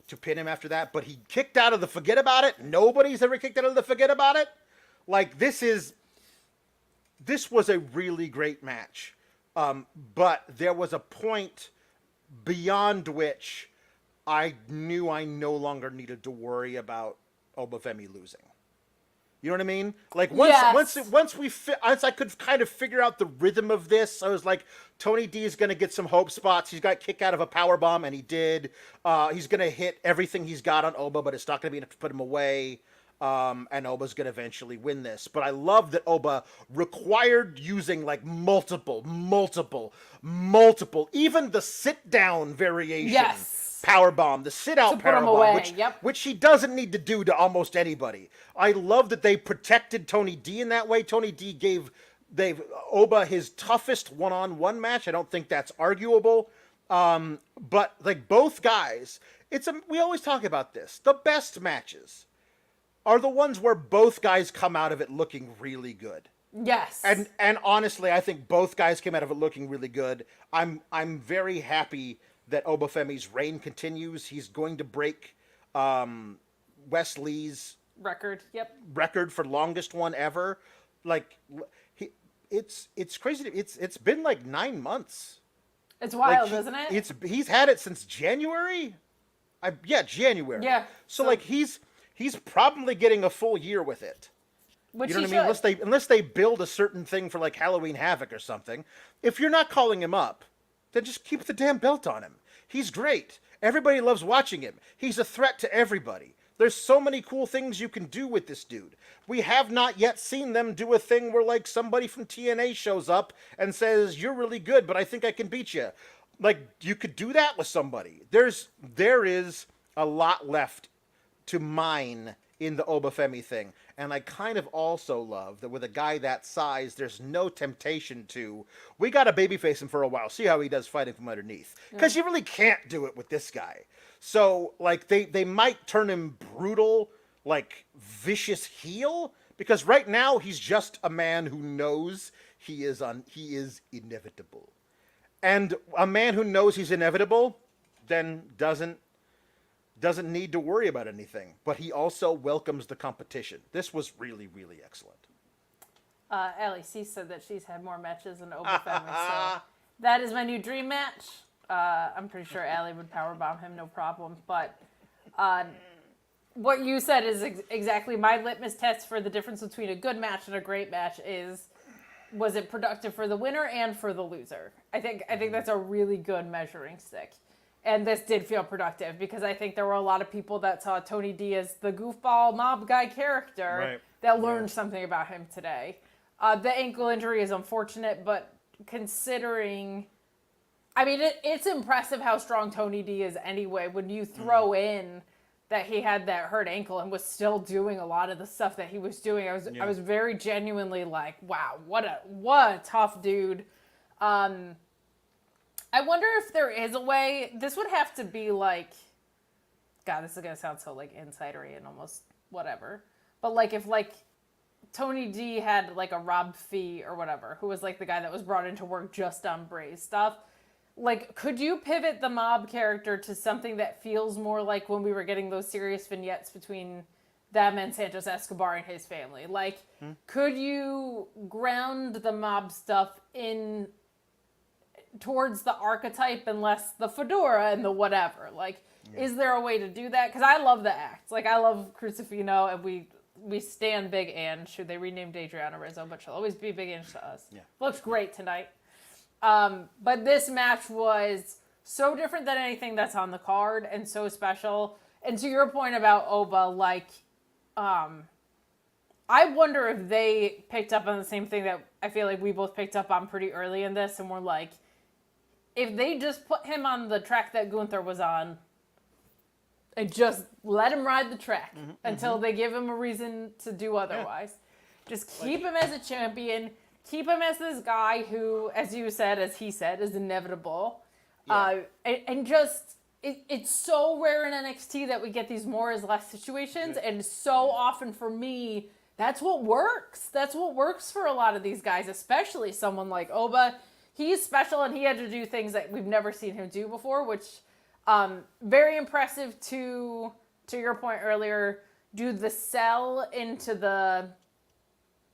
to pin him after that. But he kicked out of the forget about it. Nobody's ever kicked out of the forget about it. Like, this was a really great match. But there was a point beyond which I knew I no longer needed to worry about Oba Femi losing. You know what I mean? Like once I could kind of figure out the rhythm of this, I was like, Tony D is going to get some hope spots. He's got kicked out of a powerbomb, and he did. He's going to hit everything he's got on Oba, but it's not going to be enough to put him away. And Oba's going to eventually win this. But I love that Oba required using like multiple, even the sit down variation. Yes. Powerbomb, the sit-out powerbomb, which he doesn't need to do to almost anybody. I love that they protected Tony D in that way. Tony D gave Oba his toughest one-on-one match. I don't think that's arguable. But like both guys, we always talk about this. The best matches are the ones where both guys come out of it looking really good. Yes. And honestly, I think both guys came out of it looking really good. I'm very happy that Oba Femi's reign continues. He's going to break Wes Lee's record for longest one ever. Like, it's crazy. It's been like 9 months. It's wild, isn't it? He's had it since January. January. Yeah. So like he's probably getting a full year with it. Which you know what I mean? Unless they build a certain thing for like Halloween Havoc or something. If you're not calling him up, then just keep the damn belt on him. He's great. Everybody loves watching him. He's a threat to everybody. There's so many cool things you can do with this dude. We have not yet seen them do a thing where like somebody from TNA shows up and says, "You're really good, but I think I can beat you." Like, you could do that with somebody. There is a lot left to mine in the Oba Femi thing. And I kind of also love that with a guy that size, there's no temptation we got to babyface him for a while, see how he does fighting from underneath. Because you really can't do it with this guy. So like they might turn him brutal, like vicious heel, because right now he's just a man who knows he is inevitable. And a man who knows he's inevitable then doesn't need to worry about anything. But he also welcomes the competition. This was really, really excellent. Allie C said that she's had more matches than Oba Femi, so that is my new dream match. I'm pretty sure Allie would powerbomb him, no problem. But what you said is exactly my litmus test for the difference between a good match and a great match is, was it productive for the winner and for the loser? I think that's a really good measuring stick. And this did feel productive because I think there were a lot of people that saw Tony D as the goofball mob guy character that learned something about him today. The ankle injury is unfortunate, but considering, I mean, it's impressive how strong Tony D is anyway. When you throw in that he had that hurt ankle and was still doing a lot of the stuff that he was doing, I was very genuinely like, wow, what a tough dude. I wonder if there is a way. This would have to be like, God, this is gonna sound so like insidery and almost whatever. But like if like Tony D had like a Rob Fee or whatever, who was like the guy that was brought in to work just on Bray's stuff. Like, could you pivot the mob character to something that feels more like when we were getting those serious vignettes between them and Santos Escobar and his family? Like, could you ground the mob stuff in towards the archetype and less the fedora and the whatever? Like, is there a way to do that? Because I love the act. Like, I love Crucifino, and we stand Big Ange, who they renamed Adriana Rizzo, but she'll always be Big Ange to us. Yeah. Looks great tonight. But this match was so different than anything that's on the card and so special. And to your point about Oba, like, I wonder if they picked up on the same thing that I feel like we both picked up on pretty early in this, and we're like, if they just put him on the track that Gunther was on, and just let him ride the track until they give him a reason to do otherwise. Just keep him as a champion. Keep him as this guy who, as you said, as he said, is inevitable. And just, it's so rare in NXT that we get these more is less situations. And so often for me, that's what works. That's what works for a lot of these guys, especially someone like Oba. He's special and he had to do things that we've never seen him do before, which... very impressive to your point earlier, do the sell into the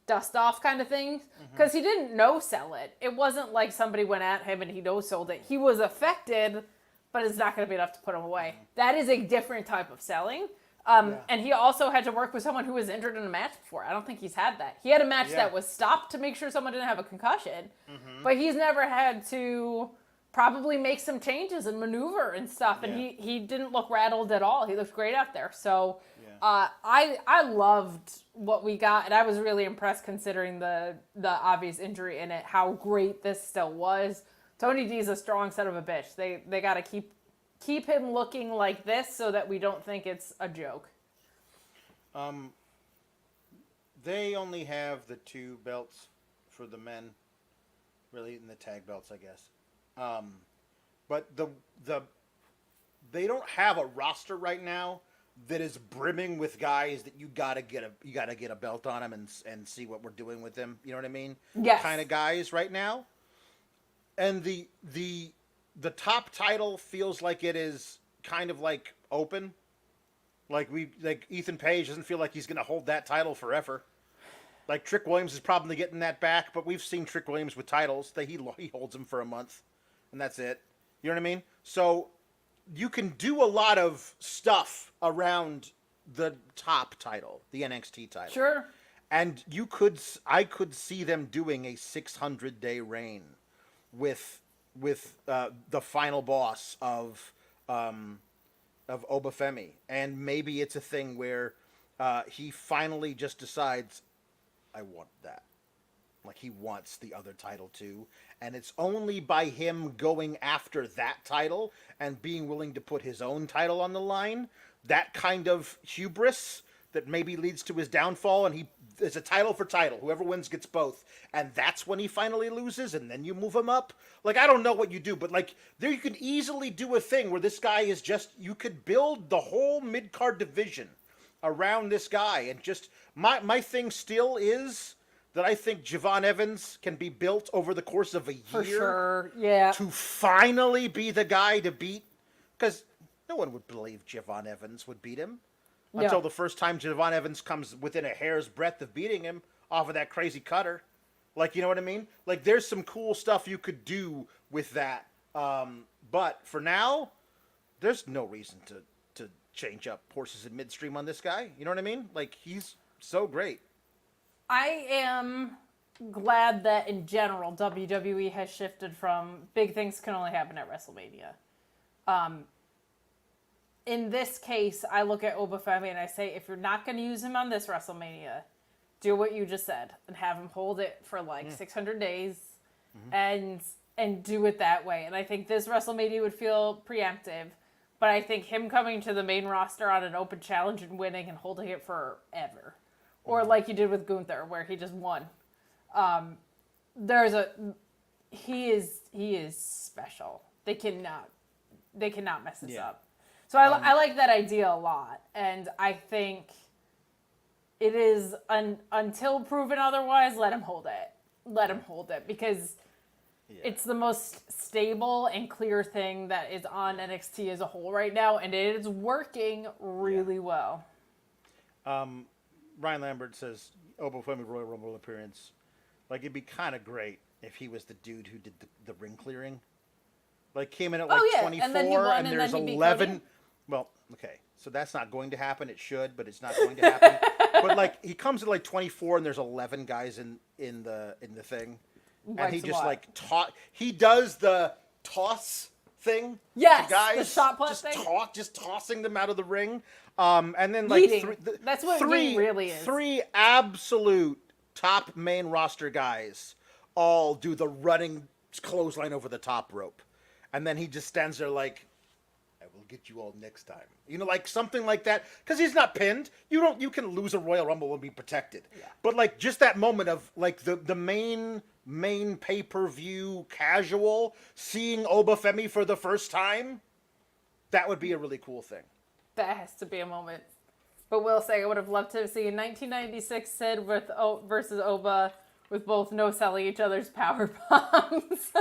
dust off kind of thing. Because he didn't no-sell it. It wasn't like somebody went at him and he no-sold it. He was affected, but it's not going to be enough to put him away. That is a different type of selling. And he also had to work with someone who was injured in a match before. I don't think he's had that. He had a match that was stopped to make sure someone didn't have a concussion. But he's never had to... probably make some changes and maneuver and stuff, and he didn't look rattled at all. He looked great out there. So I loved what we got, and I was really impressed considering the obvious injury in it, how great this still was. Tony D's a strong son of a bitch. They got to keep him looking like this so that we don't think it's a joke. They only have the 2 belts for the men, really, and the tag belts, I guess. But they don't have a roster right now that is brimming with guys that you gotta get a belt on them and see what we're doing with them. You know what I mean? Yes. Kind of guys right now. And the top title feels like it is kind of like open. Like Ethan Page doesn't feel like he's gonna hold that title forever. Like Trick Williams is probably getting that back, but we've seen Trick Williams with titles that he holds them for a month. And that's it. You know what I mean? So you can do a lot of stuff around the top title, the NXT title. Sure. And I could see them doing a 600-day reign with the final boss of Oba Femi. And maybe it's a thing where he finally just decides, I want that. Like, he wants the other title too. And it's only by him going after that title and being willing to put his own title on the line, that kind of hubris, that maybe leads to his downfall, and it's a title for title. Whoever wins gets both, and that's when he finally loses, and then you move him up. Like, I don't know what you do, but like there you could easily do a thing where this guy is just, you could build the whole mid-card division around this guy, and just my thing still is that I think Javon Evans can be built over the course of a year. For sure, yeah. To finally be the guy to beat, because no one would believe Javon Evans would beat him until the first time Javon Evans comes within a hair's breadth of beating him off of that crazy cutter. Like, you know what I mean? Like, there's some cool stuff you could do with that. But for now, there's no reason to change up horses in midstream on this guy. You know what I mean? Like, he's so great. I am glad that in general WWE has shifted from big things can only happen at WrestleMania. In this case, I look at Oba Femi and I say, if you're not going to use him on this WrestleMania, do what you just said and have him hold it for like 600 days and do it that way. And I think this WrestleMania would feel preemptive, but I think him coming to the main roster on an open challenge and winning and holding it forever, or like you did with Gunther, where he just won. He is special. They cannot mess this up. So I like that idea a lot, and I think it is until proven otherwise. Let him hold it because it's the most stable and clear thing that is on NXT as a whole right now, and it is working really well. Ryan Lambert says Oba Femi Royal Rumble appearance. Like, it'd be kind of great if he was the dude who did the ring clearing. Like, came in at 24, and then he won, and there's then he beat 11. Cody. Well, okay, so that's not going to happen. It should, but it's not going to happen. But like, he comes at like 24, and there's 11 guys in the thing, and he just like he does the toss thing. Yes, to guys, the shot put thing. Just tossing them out of the ring, and then like that's what he really is. Three absolute top main roster guys all do the running clothesline over the top rope, and then he just stands there like, I will get you all next time. You know, like something like that. Because he's not pinned. You can lose a Royal Rumble and be protected. Yeah. But like just that moment of like the main pay-per-view casual seeing Oba Femi for the first time, that would be a really cool thing. That has to be a moment. But will say I would have loved to see a 1996 Sid versus Oba with both no selling each other's power bombs.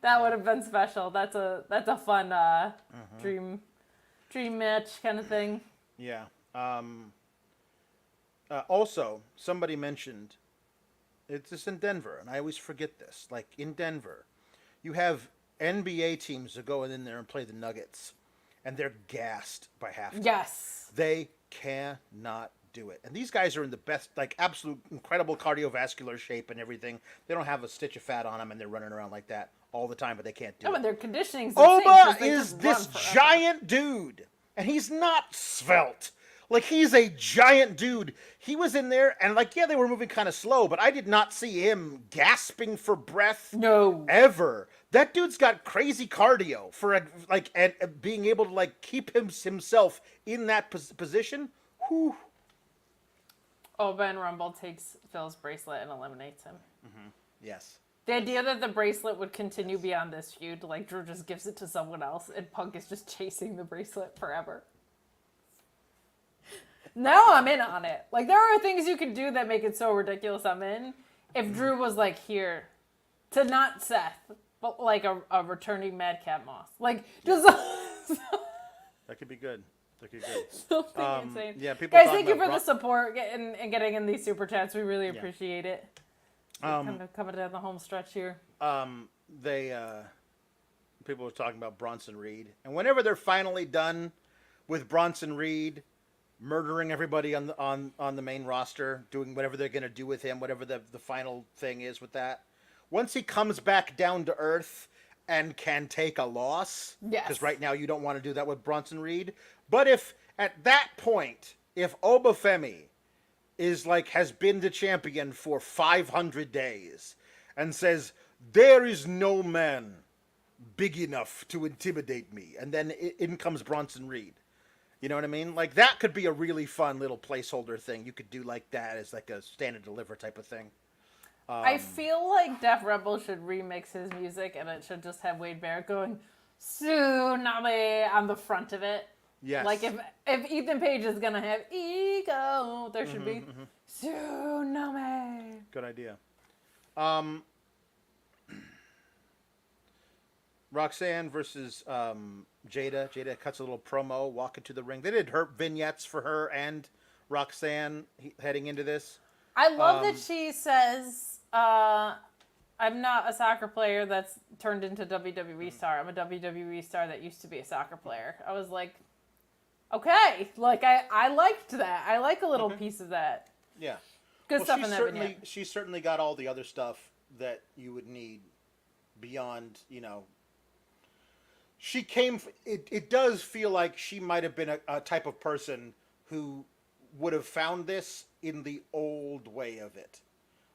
That would have been special. That's a fun dream match kind of thing. Yeah. Also, somebody mentioned it's just in Denver, and I always forget this. Like in Denver, you have NBA teams that go in there and play the Nuggets, and they're gassed by halftime. Yes. They cannot do it. And these guys are in the best, like absolute incredible cardiovascular shape and everything. They don't have a stitch of fat on them, and they're running around like that all the time, but they can't do it. But their conditioning's Oba is this giant dude, and he's not svelte. Like, he's a giant dude. He was in there, and like, yeah, they were moving kind of slow, but I did not see him gasping for breath. No. Ever. That dude's got crazy cardio for and being able to like keep himself in that position. Whew. Oba in Rumble takes Phil's bracelet and eliminates him. Mm-hmm. Yes. The idea that the bracelet would continue beyond this feud, like Drew just gives it to someone else, and Punk is just chasing the bracelet forever. Now I'm in on it. Like, there are things you can do that make it so ridiculous I'm in. If Drew was like, here, to not Seth, but like a returning Madcap Moss. Like, just... That could be good. That could be good. Something insane. Yeah, people guys, thank you for the support and getting in these super chats. We really appreciate it. Coming down the home stretch here. People were talking about Bronson Reed, and whenever they're finally done with Bronson Reed murdering everybody on the main roster, doing whatever they're going to do with him, whatever the final thing is with that, once he comes back down to earth and can take a loss, because right now you don't want to do that with Bronson Reed, but if at that point, if Oba Femi has been the champion for 500 days and says, there is no man big enough to intimidate me, and then in comes Bronson Reed, You know what I mean? Like that could be a really fun little placeholder thing. You could do like that as like a stand and deliver type of thing. I feel like Def Rebel should remix his music, and it should just have Wade Barrett going "Tsunami" on the front of it. Yes. Like if Ethan Page is gonna have ego, there should be "Tsunami." Good idea. Roxanne versus Jaida. Jaida cuts a little promo, walking to the ring. They did her vignettes for her and Roxanne heading into this. I love that she says, I'm not a soccer player that's turned into WWE star. I'm a WWE star that used to be a soccer player. I was like, okay. Like, I liked that. I like a little piece of that. Yeah. Good stuff in that vignette. She certainly got all the other stuff that you would need beyond, she came. It does feel like she might have been a type of person who would have found this in the old way of it,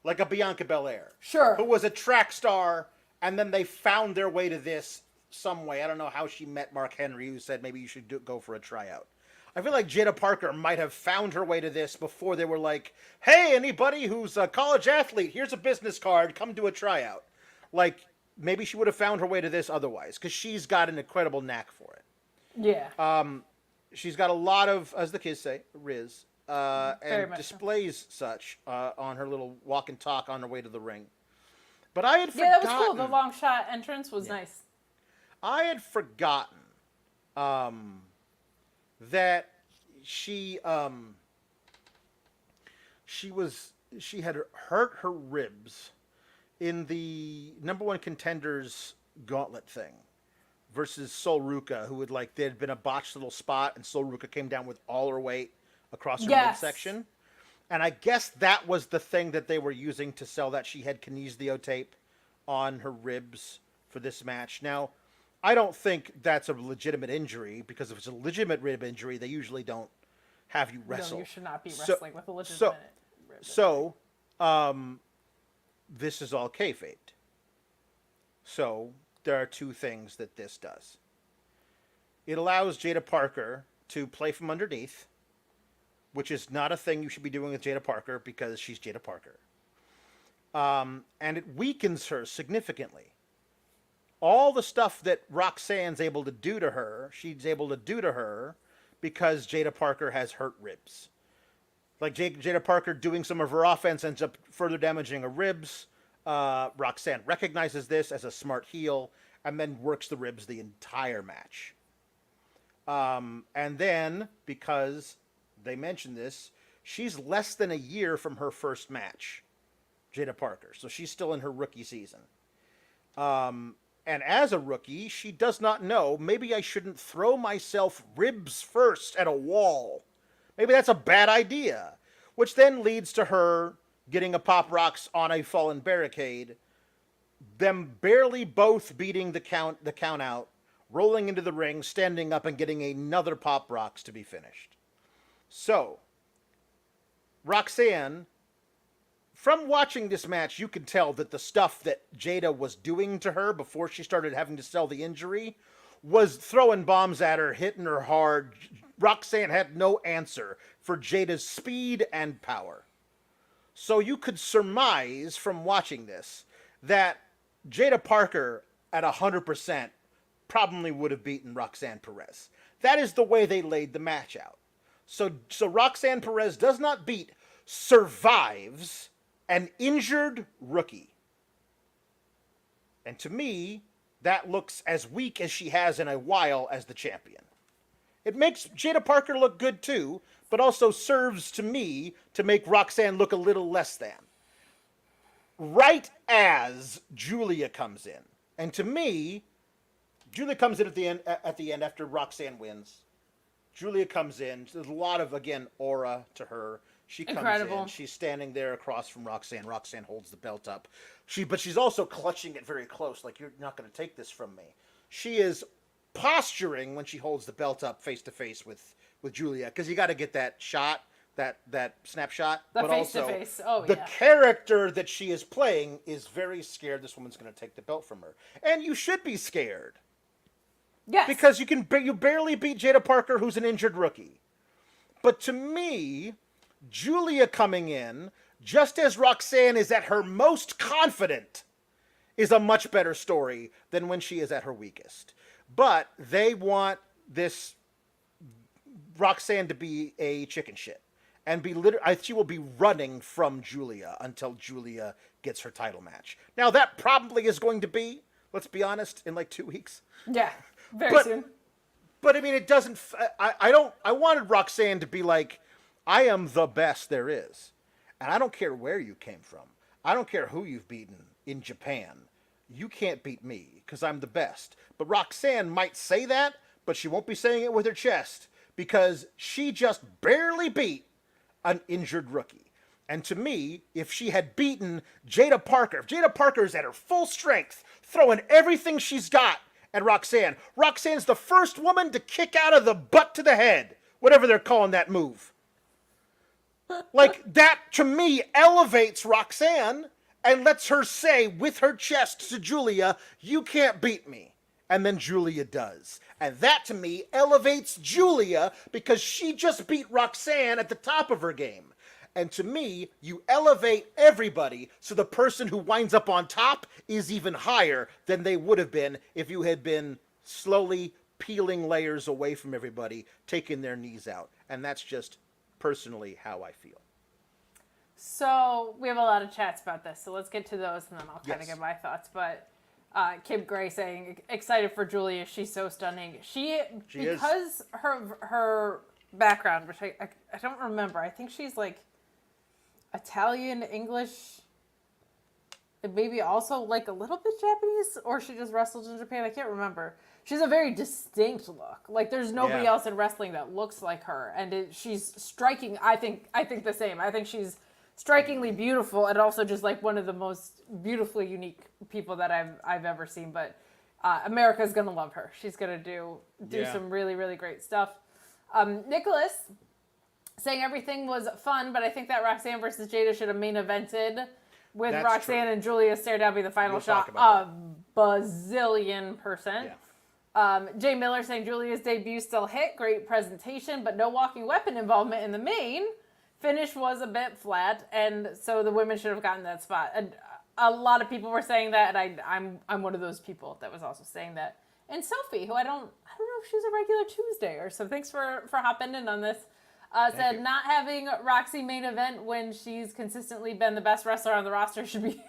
like a Bianca Belair, sure, who was a track star, and then they found their way to this some way. I don't know how she met Mark Henry, who said maybe you should go for a tryout. I feel like Jaida Parker might have found her way to this before they were like, "Hey, anybody who's a college athlete, here's a business card. Come do a tryout." Like. Maybe she would have found her way to this otherwise, because she's got an incredible knack for it. Yeah. She's got a lot of, as the kids say, riz, and displays such on her little walk and talk on her way to the ring. But I had forgotten. Yeah, that was cool. The long shot entrance was nice. I had forgotten that she had hurt her ribs in the number one contenders gauntlet thing versus Sol Ruka, who they had been a botched little spot, and Sol Ruka came down with all her weight across her midsection. And I guess that was the thing that they were using to sell that she had kinesio tape on her ribs for this match. Now, I don't think that's a legitimate injury, because if it's a legitimate rib injury, they usually don't have you wrestle. No, you should not be wrestling with a legitimate rib injury. This is all kayfabed. So there are two things that this does. It allows Jaida Parker to play from underneath, which is not a thing you should be doing with Jaida Parker, because she's Jaida Parker. And it weakens her significantly. All the stuff that Roxanne's able to do to her, she's able to do to her because Jaida Parker has hurt ribs. Like Jaida Parker doing some of her offense ends up further damaging her ribs. Roxanne recognizes this as a smart heel and then works the ribs the entire match. And then, because they mentioned this, she's less than a year from her first match, Jaida Parker. So she's still in her rookie season. And as a rookie, she does not know, maybe I shouldn't throw myself ribs first at a wall. Maybe that's a bad idea, which then leads to her getting a Pop Rocks on a fallen barricade, them barely both beating the count out, rolling into the ring, standing up, and getting another Pop Rocks to be finished. So, Roxanne, from watching this match, you can tell that the stuff that Jaida was doing to her before she started having to sell the injury was throwing bombs at her, hitting her hard. Roxanne had no answer for Jada's speed and power. So you could surmise from watching this that Jaida Parker at 100% probably would have beaten Roxanne Perez. That is the way they laid the match out. So Roxanne Perez does not beat, survives an injured rookie. And to me, that looks as weak as she has in a while as the champion. It makes Jaida Parker look good too, but also serves to me to make Roxanne look a little less than. Right as Giulia comes in. And to me, Giulia comes in at the end after Roxanne wins. Giulia comes in. There's a lot of, again, aura to her. She comes in. She's standing there across from Roxanne. Roxanne holds the belt up. But she's also clutching it very close, like, you're not going to take this from me. She is posturing when she holds the belt up face to face with Giulia, because you got to get that shot, that snapshot. But face to face. Oh, the character that she is playing is very scared this woman's going to take the belt from her, and you should be scared. Yes. Because you barely beat Jaida Parker, who's an injured rookie. But to me, Giulia coming in, just as Roxanne is at her most confident, is a much better story than when she is at her weakest. But they want this Roxanne to be a chicken shit. And she will be running from Giulia until Giulia gets her title match. Now, that probably is going to be, let's be honest, in like 2 weeks. Yeah, very soon. But I mean, it doesn't. I wanted Roxanne to be like, I am the best there is, and I don't care where you came from. I don't care who you've beaten in Japan. You can't beat me because I'm the best. But Roxanne might say that, but she won't be saying it with her chest because she just barely beat an injured rookie. And to me, if she had beaten Jaida Parker, if Jaida Parker is at her full strength, throwing everything she's got at Roxanne's the first woman to kick out of the butt to the head, whatever they're calling that move. Like, that, to me, elevates Roxanne and lets her say with her chest to Giulia, you can't beat me. And then Giulia does. And that, to me, elevates Giulia because she just beat Roxanne at the top of her game. And to me, you elevate everybody so the person who winds up on top is even higher than they would have been if you had been slowly peeling layers away from everybody, taking their knees out. And that's just personally how I feel. So we have a lot of chats about this, so let's get to those and then I'll kind of Yes. get my thoughts. But Kim Gray saying, excited for Giulia, she's so stunning. She because is. her background, which I don't remember, I think she's like Italian, English, and maybe also like a little bit Japanese, or she just wrestled in Japan. I can't remember. She's a very distinct look. Like there's nobody else in wrestling that looks like her, and she's striking. I think the same. I think she's strikingly beautiful, and also just like one of the most beautifully unique people that I've ever seen. But America's gonna love her. She's gonna do some really, really great stuff. Nicholas saying everything was fun, but I think that Roxanne versus Jaida should have main evented with That's Roxanne true. and Giulia stare down be the final We'll shot. talk about Bazillion percent. Yeah. Jay Miller saying Giulia's debut still hit, great presentation, but no walking weapon involvement in the main. Finish was a bit flat, and so the women should have gotten that spot. And a lot of people were saying that, and I'm one of those people that was also saying that. And Sophie, who I don't know if she's a regular Tuesday or so. Thanks for hopping in on this. Said not having Roxy main event when she's consistently been the best wrestler on the roster should be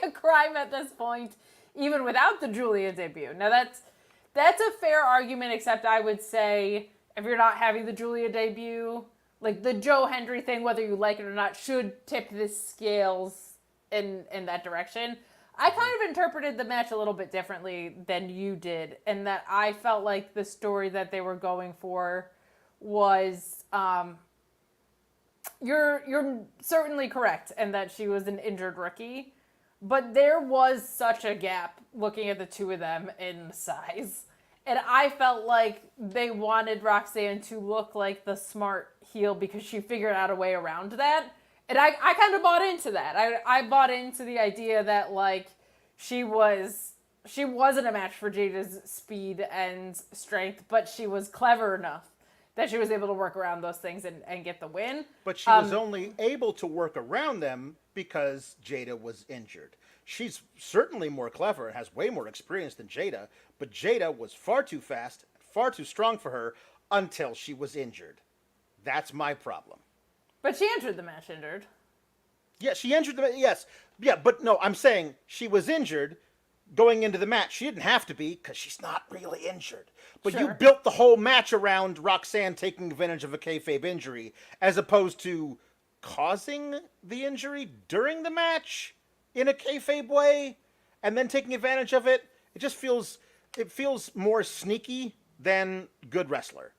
a crime at this point, even without the Giulia debut. Now that's a fair argument, except I would say if you're not having the Giulia debut, like the Joe Hendry thing, whether you like it or not, should tip the scales in that direction. I kind of interpreted the match a little bit differently than you did, and that I felt like the story that they were going for was you're certainly correct in that she was an injured rookie, but there was such a gap looking at the two of them in size. And I felt like they wanted Roxanne to look like the smart heel because she figured out a way around that. And I kind of bought into that. I bought into the idea that like she wasn't a match for Jada's speed and strength, but she was clever enough that she was able to work around those things and get the win. But she was only able to work around them because Jaida was injured. She's certainly more clever and has way more experience than Jaida, but Jaida was far too fast, far too strong for her until she was injured. That's my problem. But she entered the match injured. Yeah, she injured the yes. Yeah, but no, I'm saying she was injured going into the match. She didn't have to be because she's not really injured. But you Sure. built the whole match around Roxanne taking advantage of a kayfabe injury as opposed to causing the injury during the match in a kayfabe way and then taking advantage of it. It feels more sneaky than good wrestler.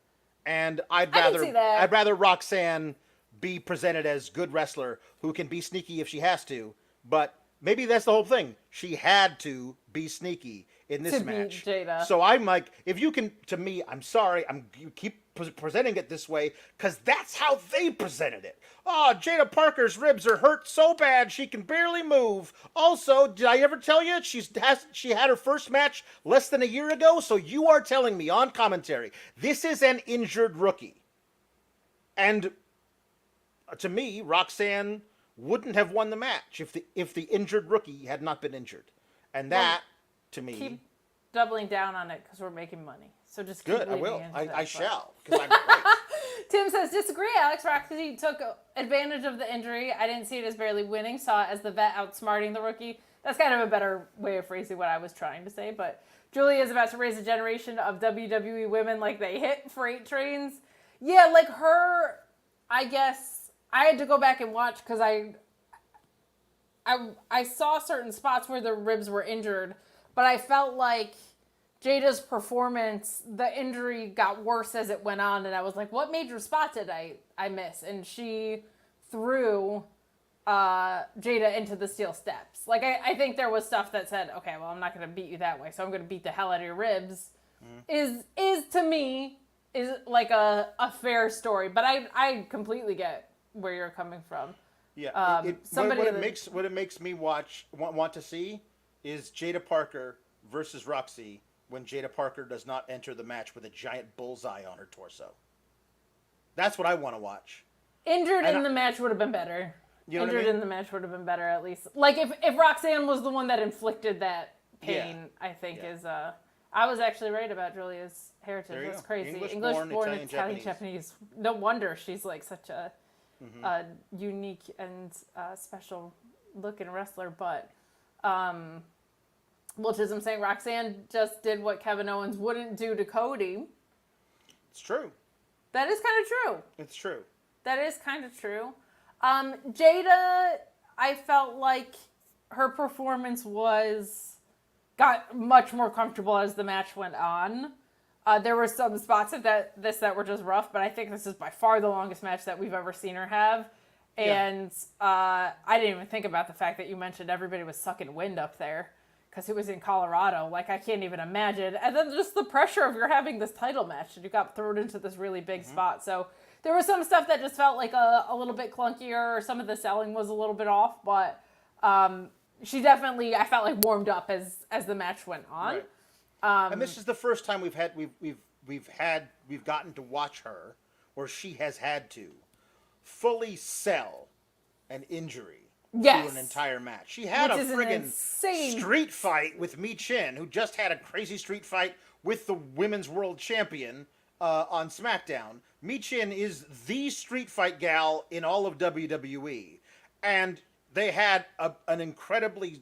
And I can see that. I'd rather Roxanne be presented as good wrestler who can be sneaky if she has to, but maybe that's the whole thing. She had to be sneaky in this To beat match. Jaida. So I'm like, if you can, to me, I'm sorry, you keep presenting it this way because that's how they presented it. Oh, Jaida Parker's ribs are hurt so bad she can barely move. Also, did I ever tell you she had her first match less than a year ago? So you are telling me on commentary this is an injured rookie, and to me, Roxanne wouldn't have won the match if the injured rookie had not been injured, and that to me. Keep doubling down on it because we're making money. So just keep Good, I leaning will. into I that, shall, because I'm right. Tim says, disagree, Alex. Roxy took advantage of the injury. I didn't see it as barely winning. Saw it as the vet outsmarting the rookie. That's kind of a better way of phrasing what I was trying to say. But Giulia is about to raise a generation of WWE women like they hit freight trains. Yeah, like her, I guess, I had to go back and watch because I saw certain spots where the ribs were injured, but I felt like Jada's performance, the injury got worse as it went on, and I was like, what major spot did I miss? And she threw Jaida into the steel steps. Like, I think there was stuff that said, okay, well, I'm not going to beat you that way, so I'm going to beat the hell out of your ribs. Is to me, is like a fair story, but I completely get where you're coming from. Yeah, what it makes me want to see is Jaida Parker versus Roxy when Jaida Parker does not enter the match with a giant bullseye on her torso. That's what I want to watch. Injured in the match would have been better. You know what I mean? In the match would have been better, at least. Like, if Roxanne was the one that inflicted that pain, I think is... I was actually right about Giulia's heritage. That's crazy. English-born Italian Japanese. No wonder she's, like, such a unique and special looking wrestler. But... Wilchism saying Roxanne just did what Kevin Owens wouldn't do to Cody. It's true. That is kind of true. It's true. That is kind of true. Jaida, I felt like her performance got much more comfortable as the match went on. There were some spots of that were just rough, but I think this is by far the longest match that we've ever seen her have. And I didn't even think about the fact that you mentioned everybody was sucking wind up there because it was in Colorado. Like, I can't even imagine. And then just the pressure of you're having this title match and you got thrown into this really big spot. So there was some stuff that just felt like a little bit clunkier, or some of the selling was a little bit off, but she definitely, I felt like, warmed up as the match went on. Right. And this is the first time we've gotten to watch her, or she has had to fully sell an injury to an entire match. She had a friggin' street fight with Mi Chin, who just had a crazy street fight with the Women's World Champion on SmackDown. Mi Chin is the street fight gal in all of WWE. And they had an incredibly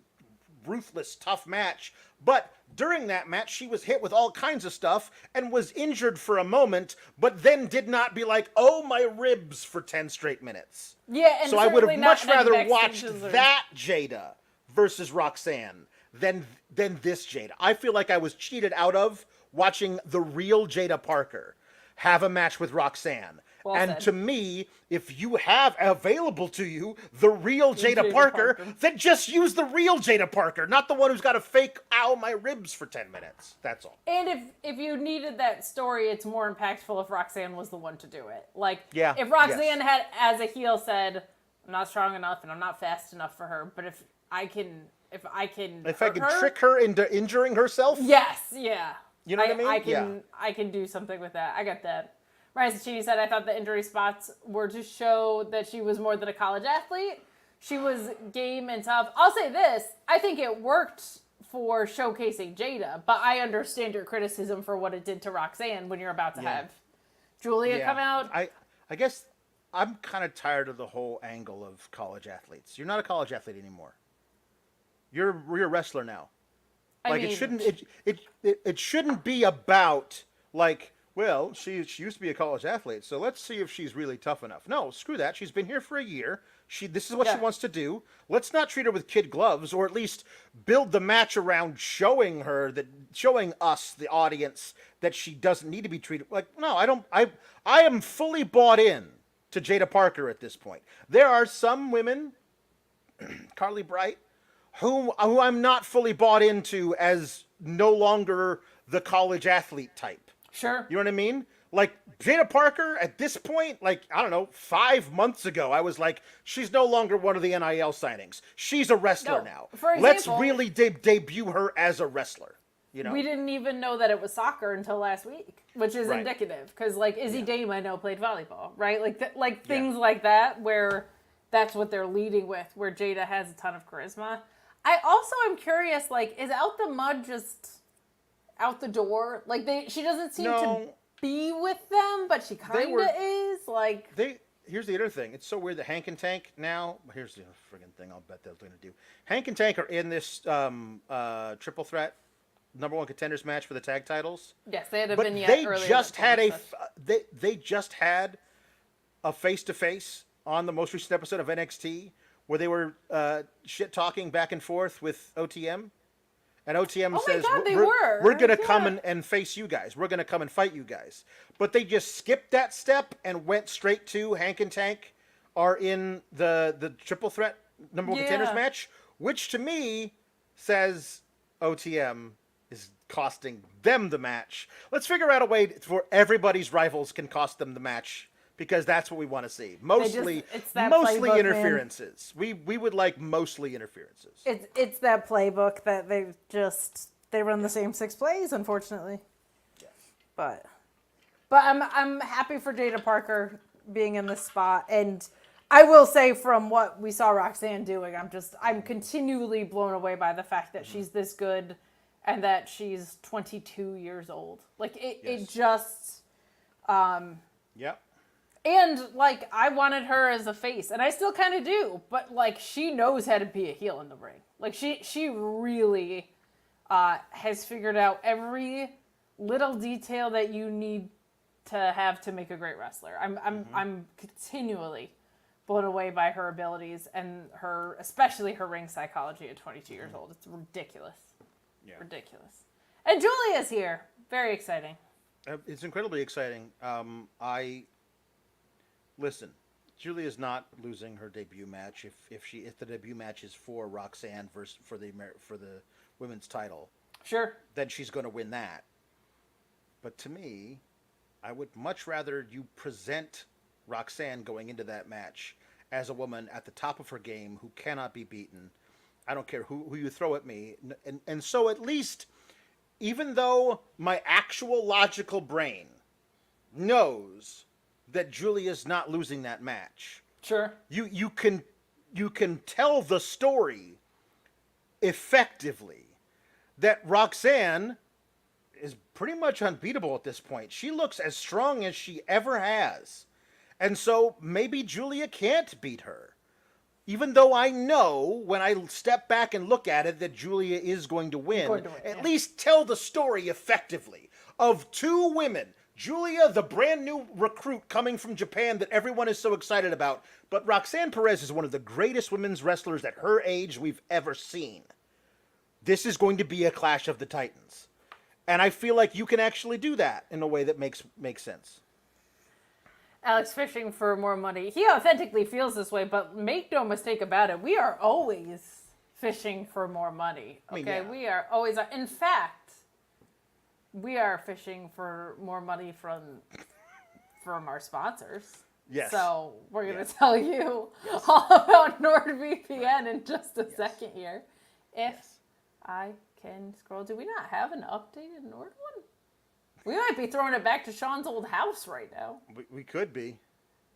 ruthless, tough match. But during that match, she was hit with all kinds of stuff and was injured for a moment, but then did not be like, oh, my ribs for 10 straight minutes. Yeah, and so I would have much rather watched or... that Jaida versus Roxanne than this Jaida. I feel like I was cheated out of watching the real Jaida Parker have a match with Roxanne. Well and said. to me, if you have available to you the real Jaida Parker, then just use the real Jaida Parker, not the one who's got to fake, ow, my ribs for 10 minutes. That's all. And if you needed that story, it's more impactful if Roxanne was the one to do it. Like, yeah, if Roxanne had, as a heel, said, I'm not strong enough and I'm not fast enough for her, but if I can trick her into injuring herself? Yes, yeah. You know what I mean? I can do something with that. I got that. Ryan Cini said, I thought the injury spots were to show that she was more than a college athlete. She was game and tough. I'll say this. I think it worked for showcasing Jaida, but I understand your criticism for what it did to Roxanne when you're about to have Giulia come out. I guess I'm kind of tired of the whole angle of college athletes. You're not a college athlete anymore. You're a wrestler now. It shouldn't be about, like, well, she used to be a college athlete, so let's see if she's really tough enough. No, screw that. She's been here for a year. This is what she wants to do. Let's not treat her with kid gloves, or at least build the match around showing us, the audience, that she doesn't need to be treated like. No, I don't. I am fully bought in to Jaida Parker at this point. There are some women, Carly Bright, who I'm not fully bought into as no longer the college athlete type. Sure. You know what I mean? Like, Jada Parker, at this point, like, I don't know, 5 months ago, I was like, she's no longer one of the NIL signings. She's a wrestler now. For example, let's really debut her as a wrestler. You know? We didn't even know that it was soccer until last week, which is indicative. Because, like, Izzy Dame, I know, played volleyball, right? Like, things like that, where that's what they're leading with, where Jaida has a ton of charisma. I also am curious, like, is Out the Mud just out the door? Like, she doesn't seem to be with them, but she kind of is. Like, here's the other thing. It's so weird that Hank and Tank now. Here's the friggin' thing. I'll bet they're going to do. Hank and Tank are in this triple threat #1 contenders match for the tag titles. Yes, they had a but vignette they earlier. they just had a face-to-face on the most recent episode of NXT where they were shit talking back and forth with OTM. And OTM says, we're going to come and face you guys. We're going to come and fight you guys. But they just skipped that step and went straight to Hank and Tank are in the triple threat #1 contenders match, which to me says OTM is costing them the match. Let's figure out a way for everybody's rivals can cost them the match, because that's what we want to see. Mostly playbook, interferences. We would like mostly interferences. It's that playbook that they run the same 6 plays, unfortunately. Yes. But I'm happy for Jaida Parker being in this spot, and I will say from what we saw Roxanne doing, I'm continually blown away by the fact that she's this good and that she's 22 years old. Like it just Yep. And, like, I wanted her as a face, and I still kind of do, but, like, she knows how to be a heel in the ring. Like, she really has figured out every little detail that you need to have to make a great wrestler. I'm continually blown away by her abilities and especially her ring psychology at 22 years old. It's ridiculous. Yeah. Ridiculous. And Giulia's here. Very exciting. It's incredibly exciting. Listen, Giulia's not losing her debut match if the debut match is for Roxanne versus for the women's title. Sure. Then she's going to win that. But to me, I would much rather you present Roxanne going into that match as a woman at the top of her game who cannot be beaten. I don't care who you throw at me. And so at least, even though my actual logical brain knows that Giulia's not losing that match. Sure. You can tell the story effectively that Roxanne is pretty much unbeatable at this point. She looks as strong as she ever has. And so maybe Giulia can't beat her. Even though I know when I step back and look at it that Giulia is going to win. At least tell the story effectively of 2 women. Giulia, the brand new recruit coming from Japan that everyone is so excited about. But Roxanne Perez is one of the greatest women's wrestlers at her age we've ever seen. This is going to be a clash of the Titans. And I feel like you can actually do that in a way that makes sense. Alex fishing for more money. He authentically feels this way, but make no mistake about it. We are always fishing for more money. Okay, I mean, yeah. We are always. In fact, we are fishing for more money from our sponsors. Yes. So we're going to tell you all about NordVPN in just a second here. If I can scroll. Do we not have an updated Nord one? We might be throwing it back to Sean's old house right now. We could be.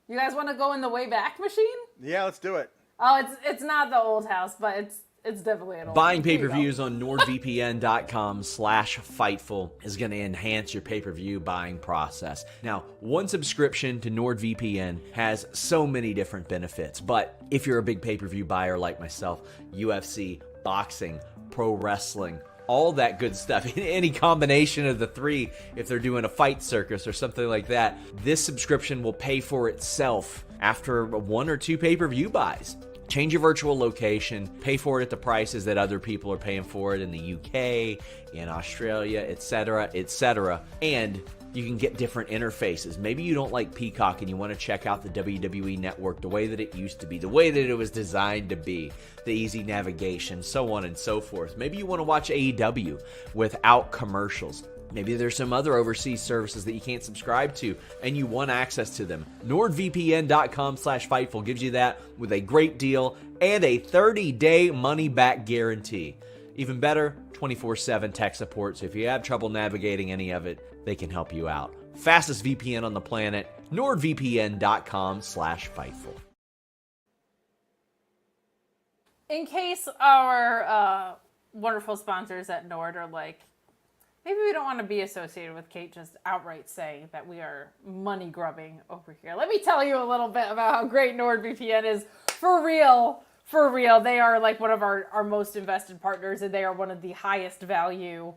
You guys want to go in the Wayback Machine? Yeah, let's do it. Oh, it's not the old house, but it's definitely an old Buying house. pay-per-views on NordVPN.com/Fightful is going to enhance your pay-per-view buying process. Now, one subscription to NordVPN has so many different benefits, but if you're a big pay-per-view buyer like myself, UFC, boxing, pro wrestling, all that good stuff, any combination of the 3, if they're doing a fight circus or something like that, this subscription will pay for itself after 1 or 2 pay-per-view buys. Change your virtual location, pay for it at the prices that other people are paying for it in the UK, in Australia, etc., etc. And You can get different interfaces. Maybe you don't like Peacock and you want to check out the WWE Network the way that it used to be, the way that it was designed to be, the easy navigation, so on and so forth. Maybe you want to watch AEW without commercials. Maybe there's some other overseas services that you can't subscribe to and you want access to them. NordVPN.com/Fightful gives you that with a great deal and a 30-day money-back guarantee. Even better, 24/7 tech support, so if you have trouble navigating any of it, they can help you out. Fastest VPN on the planet, NordVPN.com/Fightful. In case our wonderful sponsors at Nord are like, maybe we don't want to be associated with Kate just outright saying that we are money grubbing over here. Let me tell you a little bit about how great NordVPN is for real. For real. They are like one of our most invested partners, and they are one of the highest value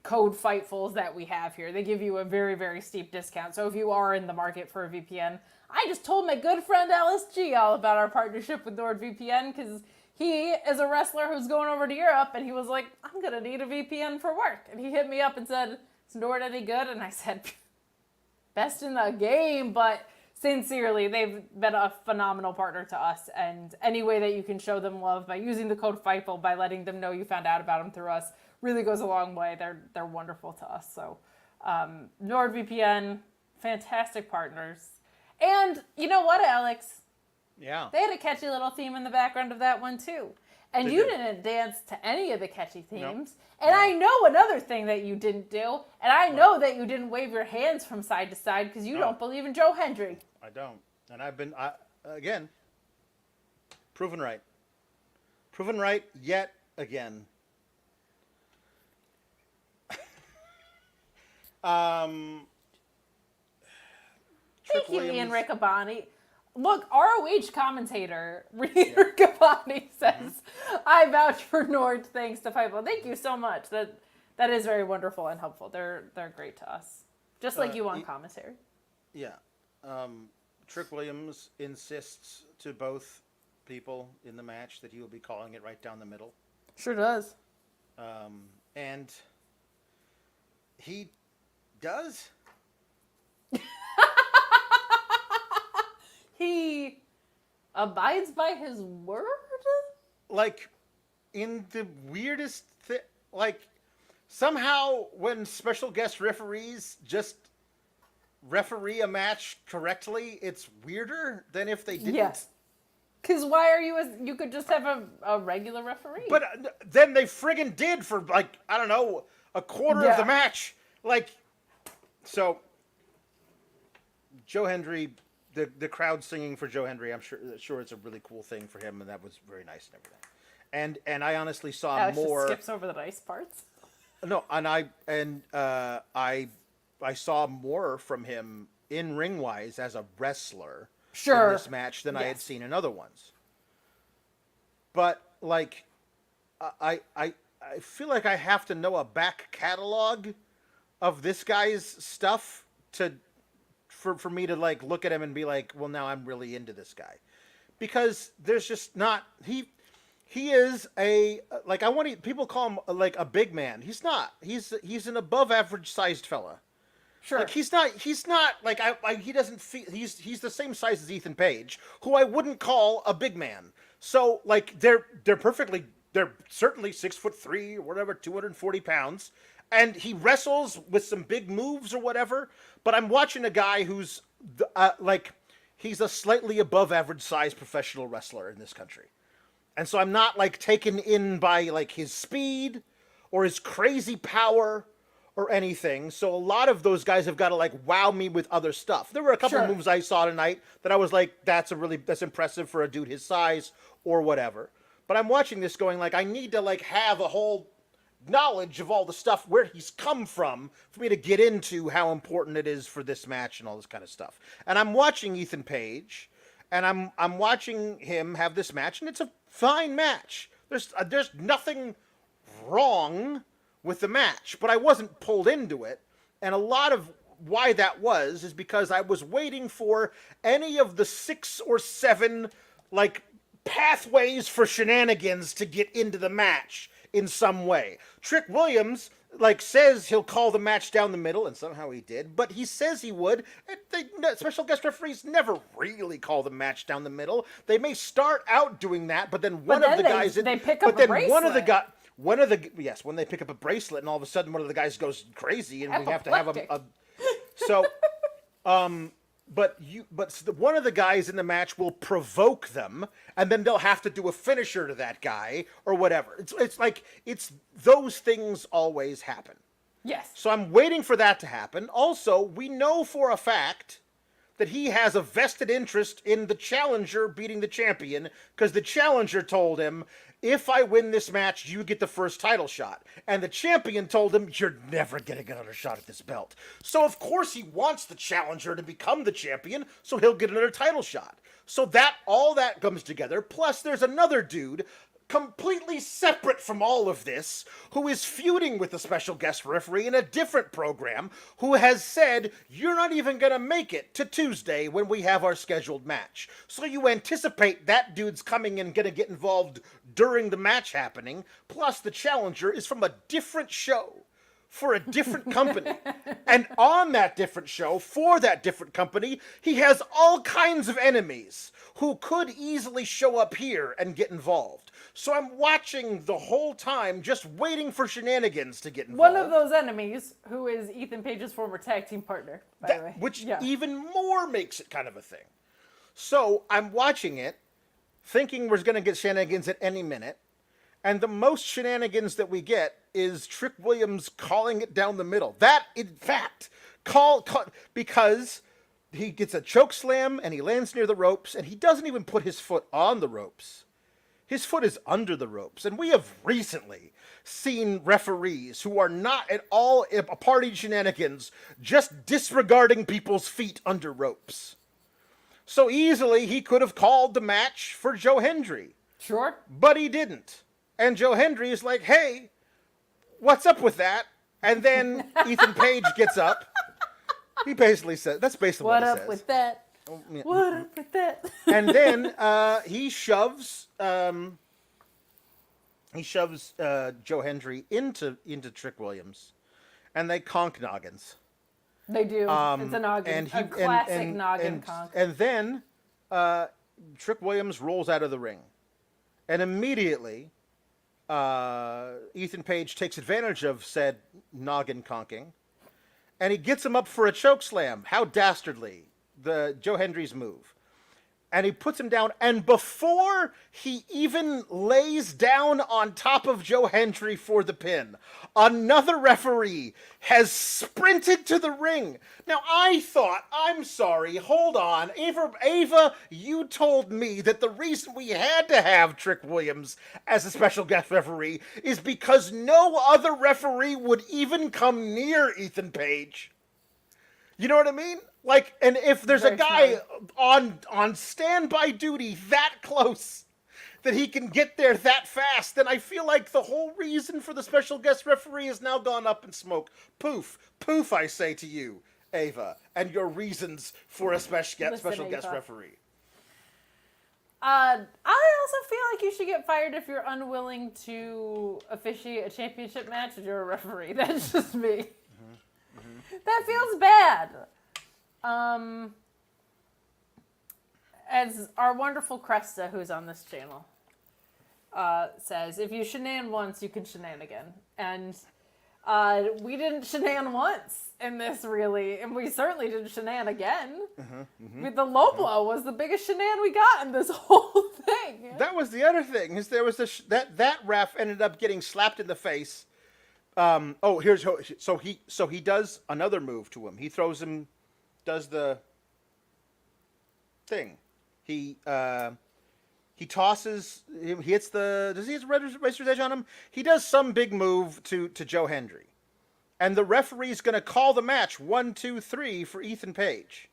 code Fightfuls that we have here. They give you a very, very steep discount. So if you are in the market for a VPN, I just told my good friend LSG all about our partnership with NordVPN because he is a wrestler who's going over to Europe, and he was like, I'm going to need a VPN for work. And he hit me up and said, is Nord any good? And I said, best in the game, but sincerely, they've been a phenomenal partner to us, and any way that you can show them love by using the code FIGHTFUL, by letting them know you found out about them through us, really goes a long way. They're wonderful to us. So NordVPN, fantastic partners. And you know what, Alex? Yeah. They had a catchy little theme in the background of that one, too. And you didn't dance to any of the catchy themes. Nope. And I know another thing that you didn't do. And I know that you didn't wave your hands from side to side because you don't believe in Joe Hendry. I don't. And I've been, again, proven right. Proven right yet again. Thank you, Ian Riccaboni. Look, ROH commentator Ian Riccaboni says, I vouch for Nord thanks to Fightful. Thank you so much. That is very wonderful and helpful. They're great to us. Just like you on commentary. Yeah. Trick Williams insists to both people in the match that he will be calling it right down the middle. Sure does. And he does. He abides by his word? Like, in the weirdest thing, like, somehow when special guest referees just referee a match correctly, it's weirder than if they didn't. Yes. Because why are you could just have a regular referee. But then they friggin' did for, like, I don't know, a quarter of the match. Like, so, Joe Hendry, the crowd singing for Joe Hendry, I'm sure it's a really cool thing for him, and that was very nice and everything. And I honestly saw Alex more. Just skips over the nice parts. No, and I saw more from him in ring wise as a wrestler in this match than I had seen in other ones. But like, I feel like I have to know a back catalog of this guy's stuff for me to like look at him and be like, well, now I'm really into this guy, because there's just not he is a, like, people call him like a big man. He's not. He's an above average sized fella. Sure. Like he's not like he doesn't feel he's the same size as Ethan Page, who I wouldn't call a big man. So like they're certainly 6'3" or whatever, 240 pounds. And he wrestles with some big moves or whatever, but I'm watching a guy who's like, he's a slightly above average size professional wrestler in this country. And so I'm not like taken in by like his speed or his crazy power or anything. So a lot of those guys have got to like wow me with other stuff. There were a couple of moves I saw tonight that I was like, that's impressive for a dude his size or whatever. But I'm watching this going like, I need to like have a whole knowledge of all the stuff where he's come from for me to get into how important it is for this match and all this kind of stuff. And I'm watching Ethan Page, and I'm watching him have this match, and it's a fine match. There's nothing wrong with the match, but I wasn't pulled into it. And a lot of why that was is because I was waiting for any of the 6 or 7 like pathways for shenanigans to get into the match in some way. Trick Williams says he'll call the match down the middle, and somehow he did, but he says he would. Special guest referees never really call the match down the middle. They may start out doing that, but then one of the guys... They pick up a bracelet. When they pick up a bracelet, and all of a sudden one of the guys goes crazy, and we have to have a so, but one of the guys in the match will provoke them, and then they'll have to do a finisher to that guy or whatever. It's those things always happen. Yes. So I'm waiting for that to happen. Also, we know for a fact that he has a vested interest in the challenger beating the champion, because the challenger told him, if I win this match, you get the first title shot. And the champion told him, you're never getting another shot at this belt. So of course he wants the challenger to become the champion, so he'll get another title shot. So all that comes together. Plus there's another dude, completely separate from all of this, who is feuding with the special guest referee in a different program, who has said, you're not even going to make it to Tuesday when we have our scheduled match. So you anticipate that dude's coming and going to get involved during the match happening, plus the challenger is from a different show for a different company. And on that different show, for that different company, he has all kinds of enemies who could easily show up here and get involved. So I'm watching the whole time, just waiting for shenanigans to get involved. One of those enemies, who is Ethan Page's former tag team partner, by the way. Which even more makes it kind of a thing. So I'm watching it, thinking we're going to get shenanigans at any minute. And the most shenanigans that we get is Trick Williams calling it down the middle. That, in fact, because he gets a choke slam and he lands near the ropes, and he doesn't even put his foot on the ropes. His foot is under the ropes. And we have recently seen referees who are not at all a part in shenanigans, just disregarding people's feet under ropes. So easily he could have called the match for Joe Hendry. Sure. But he didn't. And Joe Hendry is like, hey, what's up with that? And then Ethan Page gets up. He basically says, that's basically what he says. What up with that? What up with that? And then he shoves Joe Hendry into Trick Williams, and they conk noggins. They do. It's a noggin. A classic noggin conk. And then Trick Williams rolls out of the ring, and immediately Ethan Page takes advantage of said noggin conking, and he gets him up for a choke slam. How dastardly. Joe Hendry's move. And he puts him down, and before he even lays down on top of Joe Hendry for the pin, another referee has sprinted to the ring. Now, I thought, I'm sorry, hold on. Ava, you told me that the reason we had to have Trick Williams as a special guest referee is because no other referee would even come near Ethan Page. You know what I mean? Like, and if there's a guy on standby duty that close that he can get there that fast, then I feel like the whole reason for the special guest referee has now gone up in smoke. Poof. Poof, I say to you, Ava, and your reasons for a special guest referee. I also feel like you should get fired if you're unwilling to officiate a championship match if you're a referee. That's just me. That feels bad. As our wonderful Cresta, who's on this channel, says, if you shenan once, you can shenan again. And we didn't shenan once in this, really, and we certainly didn't shenan again. The low blow was the biggest shenan we got in this whole thing. That was the other thing, is there was that ref ended up getting slapped in the face. So he does another move to him. He throws him, does the thing. He tosses, he hits does he hit the razor's edge on him? He does some big move to Joe Hendry. And the referee's going to call the match 1, 2, 3 for Ethan Page.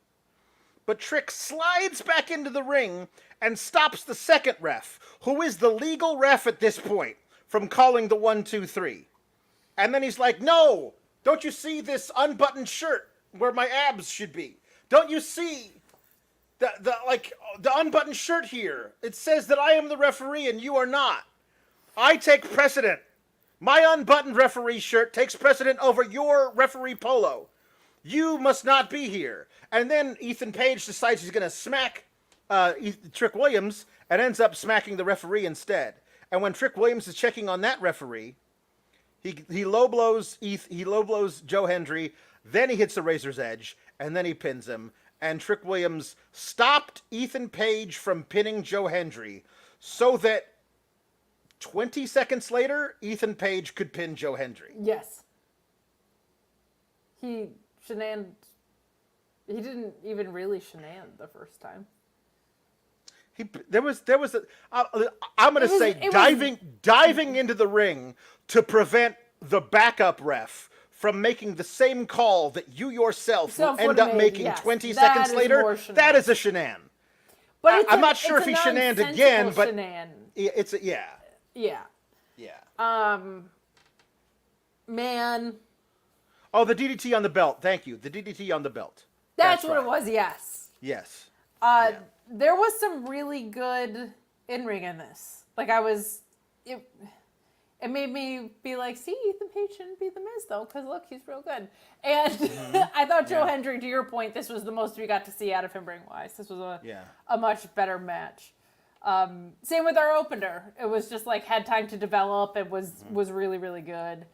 But Trick slides back into the ring and stops the second ref, who is the legal ref at this point, from calling the 1, 2, 3. And then he's like, no, don't you see this unbuttoned shirt where my abs should be? Don't you see the unbuttoned shirt here? It says that I am the referee and you are not. I take precedent. My unbuttoned referee shirt takes precedent over your referee polo. You must not be here. And then Ethan Page decides he's going to smack Trick Williams and ends up smacking the referee instead. And when Trick Williams is checking on that referee, he low blows Joe Hendry, then he hits the Razor's Edge, and then he pins him. And Trick Williams stopped Ethan Page from pinning Joe Hendry so that 20 seconds later, Ethan Page could pin Joe Hendry. Yes. He didn't even really shenan the first time. I'm going to say diving into the ring to prevent the backup ref from making the same call that you yourself will end up making 20 seconds later. That is a shenan. But I'm not sure if he shenaned again, but it's a, yeah. Yeah. Yeah. Man. Oh, the DDT on the belt. Thank you. The DDT on the belt. That's what it was, yes. Yes. There was some really good in-ring in this. Like, it made me be like, see, Ethan Page shouldn't be the Miz, though, because look, he's real good. And I thought Joe Hendry, to your point, this was the most we got to see out of him ring-wise. This was a much better match. Same with our opener. It was just like had time to develop. It was really, really good.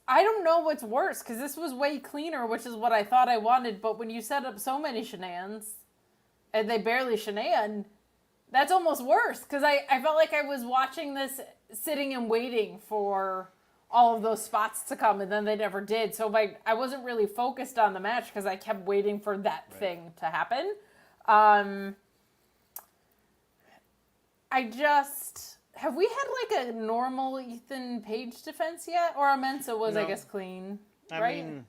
I don't know what's worse, because this was way cleaner, which is what I thought I wanted, but when you set up so many shenanigans, and they barely shenan, that's almost worse, because I felt like I was watching this sitting and waiting for all of those spots to come, and then they never did, so I wasn't really focused on the match, because I kept waiting for that thing to happen. Have we had like a normal Ethan Page defense yet? Or Amensa was, I guess, clean, right? Mean,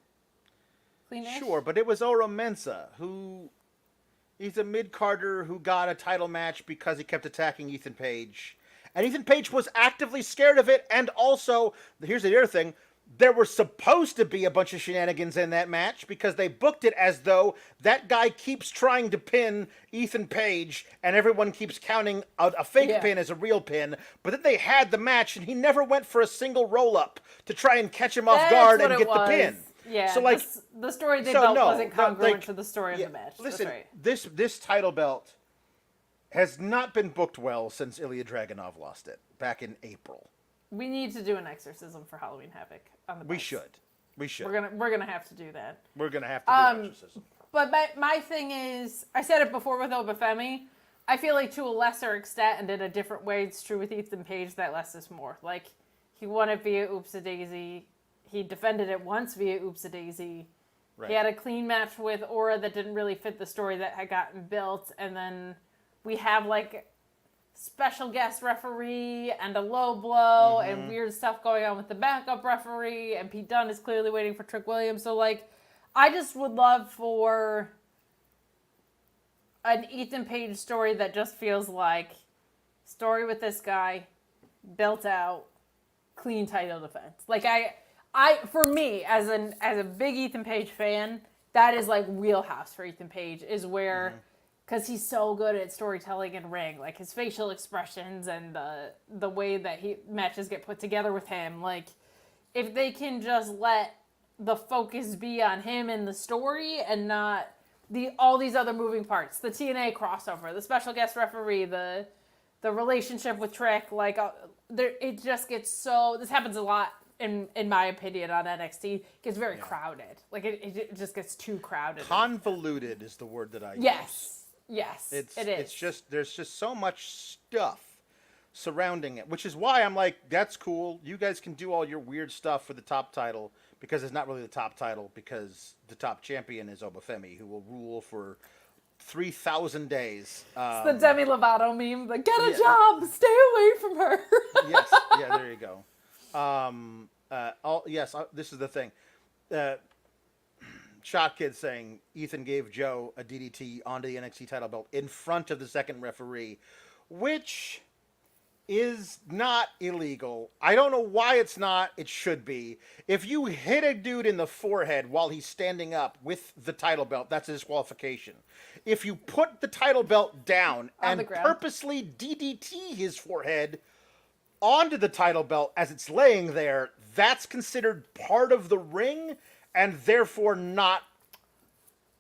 clean-ish? Sure, but it was Oro Mensah, he's a mid-carder who got a title match because he kept attacking Ethan Page. And Ethan Page was actively scared of it, and also, here's the other thing, there were supposed to be a bunch of shenanigans in that match because they booked it as though that guy keeps trying to pin Ethan Page and everyone keeps counting a fake pin as a real pin. But then they had the match and he never went for a single roll-up to try and catch him off guard and get the pin. Yeah, so like the story they built wasn't congruent to the story of the match. Listen, that's right. this title belt has not been booked well since Ilya Dragunov lost it back in April. We need to do an exorcism for Halloween Havoc on the bus. We should. We're gonna have to do that. We're gonna have to do an exorcism. But my thing is, I said it before with Oba Femi. I feel like to a lesser extent and in a different way, it's true with Ethan Page that less is more. Like, he won it via Oops-a-Daisy. He defended it once via Oops-a-Daisy. Right. He had a clean match with Aura that didn't really fit the story that had gotten built. And then we have, like, special guest referee and a low blow and weird stuff going on with the backup referee. And Pete Dunne is clearly waiting for Trick Williams. So, like, I just would love for an Ethan Page story that just feels like story with this guy, built out, clean title defense. Like, I for me, as a big Ethan Page fan, that is like wheelhouse for Ethan Page, is where, because he's so good at storytelling in ring, like his facial expressions and the way that matches get put together with him. Like, if they can just let the focus be on him and the story and not all these other moving parts, the TNA crossover, the special guest referee, the relationship with Trick, like it just gets so, this happens a lot in my opinion on NXT, gets very crowded. Like it just gets too crowded. Convoluted is the word that I use. Yes, it is. It's just, there's just so much stuff surrounding it, which is why I'm like, that's cool. You guys can do all your weird stuff for the top title, because it's not really the top title, because the top champion is Oba Femi, who will rule for 3,000 days. It's the Demi Lovato meme, the get a job, stay away from her. Yes, yeah, there you go. This is the thing. Shot Kid saying Ethan gave Joe a DDT onto the NXT title belt in front of the second referee, which is not illegal. I don't know why it's not. It should be. If you hit a dude in the forehead while he's standing up with the title belt, that's a disqualification. If you put the title belt down and purposely DDT his forehead, onto the title belt as it's laying there, that's considered part of the ring, and therefore not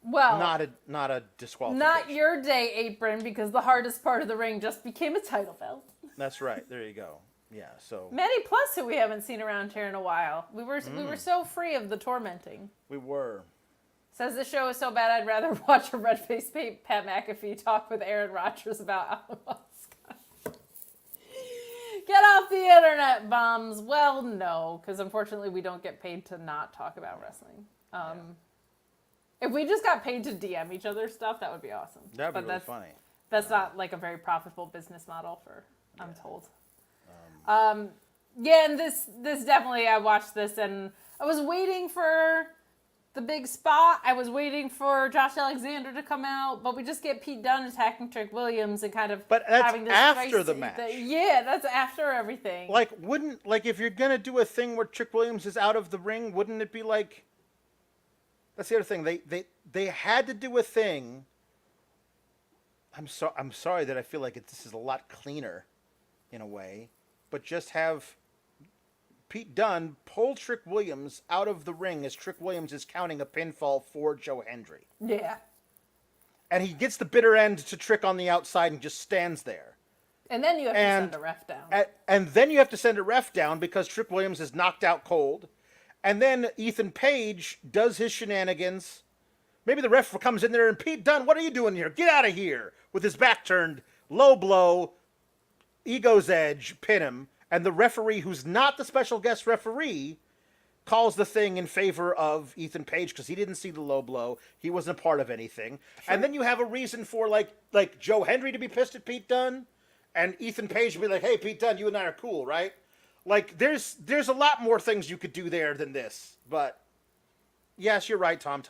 a disqualification. Not your day, Apron, because the hardest part of the ring just became a title belt. That's right. There you go. Yeah. So Manny Plus, who we haven't seen around here in a while. We were so free of the tormenting. we were. Says the show is so bad I'd rather watch a red-faced Pat McAfee talk with Aaron Rodgers about Alaska. Get off the internet, bombs. Well, no, because unfortunately we don't get paid to not talk about wrestling. If we just got paid to DM each other stuff, that would be awesome. That would be really funny. That's not like a very profitable business model I'm told. Yeah, and this definitely, I watched this and I was waiting for the big spot. I was waiting for Josh Alexander to come out, but we just get Pete Dunne attacking Trick Williams and kind of But that's having this after the match. Yeah, that's after everything. If you're gonna do a thing where Trick Williams is out of the ring, wouldn't it be like? That's the other thing. They had to do a thing. I'm sorry that I feel like this is a lot cleaner, in a way, but just have Pete Dunne pull Trick Williams out of the ring as Trick Williams is counting a pinfall for Joe Hendry. Yeah. And he gets the bitter end to Trick on the outside and just stands there. And then you have to send a ref down. And then you have to send a ref down because Trick Williams is knocked out cold. And then Ethan Page does his shenanigans. Maybe the ref comes in there and, Pete Dunne, what are you doing here? Get out of here. With his back turned, low blow, ego's edge, pin him. And the referee, who's not the special guest referee, calls the thing in favor of Ethan Page because he didn't see the low blow. He wasn't a part of anything. Sure. And then you have a reason for like Joe Hendry to be pissed at Pete Dunne, and Ethan Page to be like, "Hey, Pete Dunne, you and I are cool, right?" Like there's a lot more things you could do there than this. But yes, you're right, Tom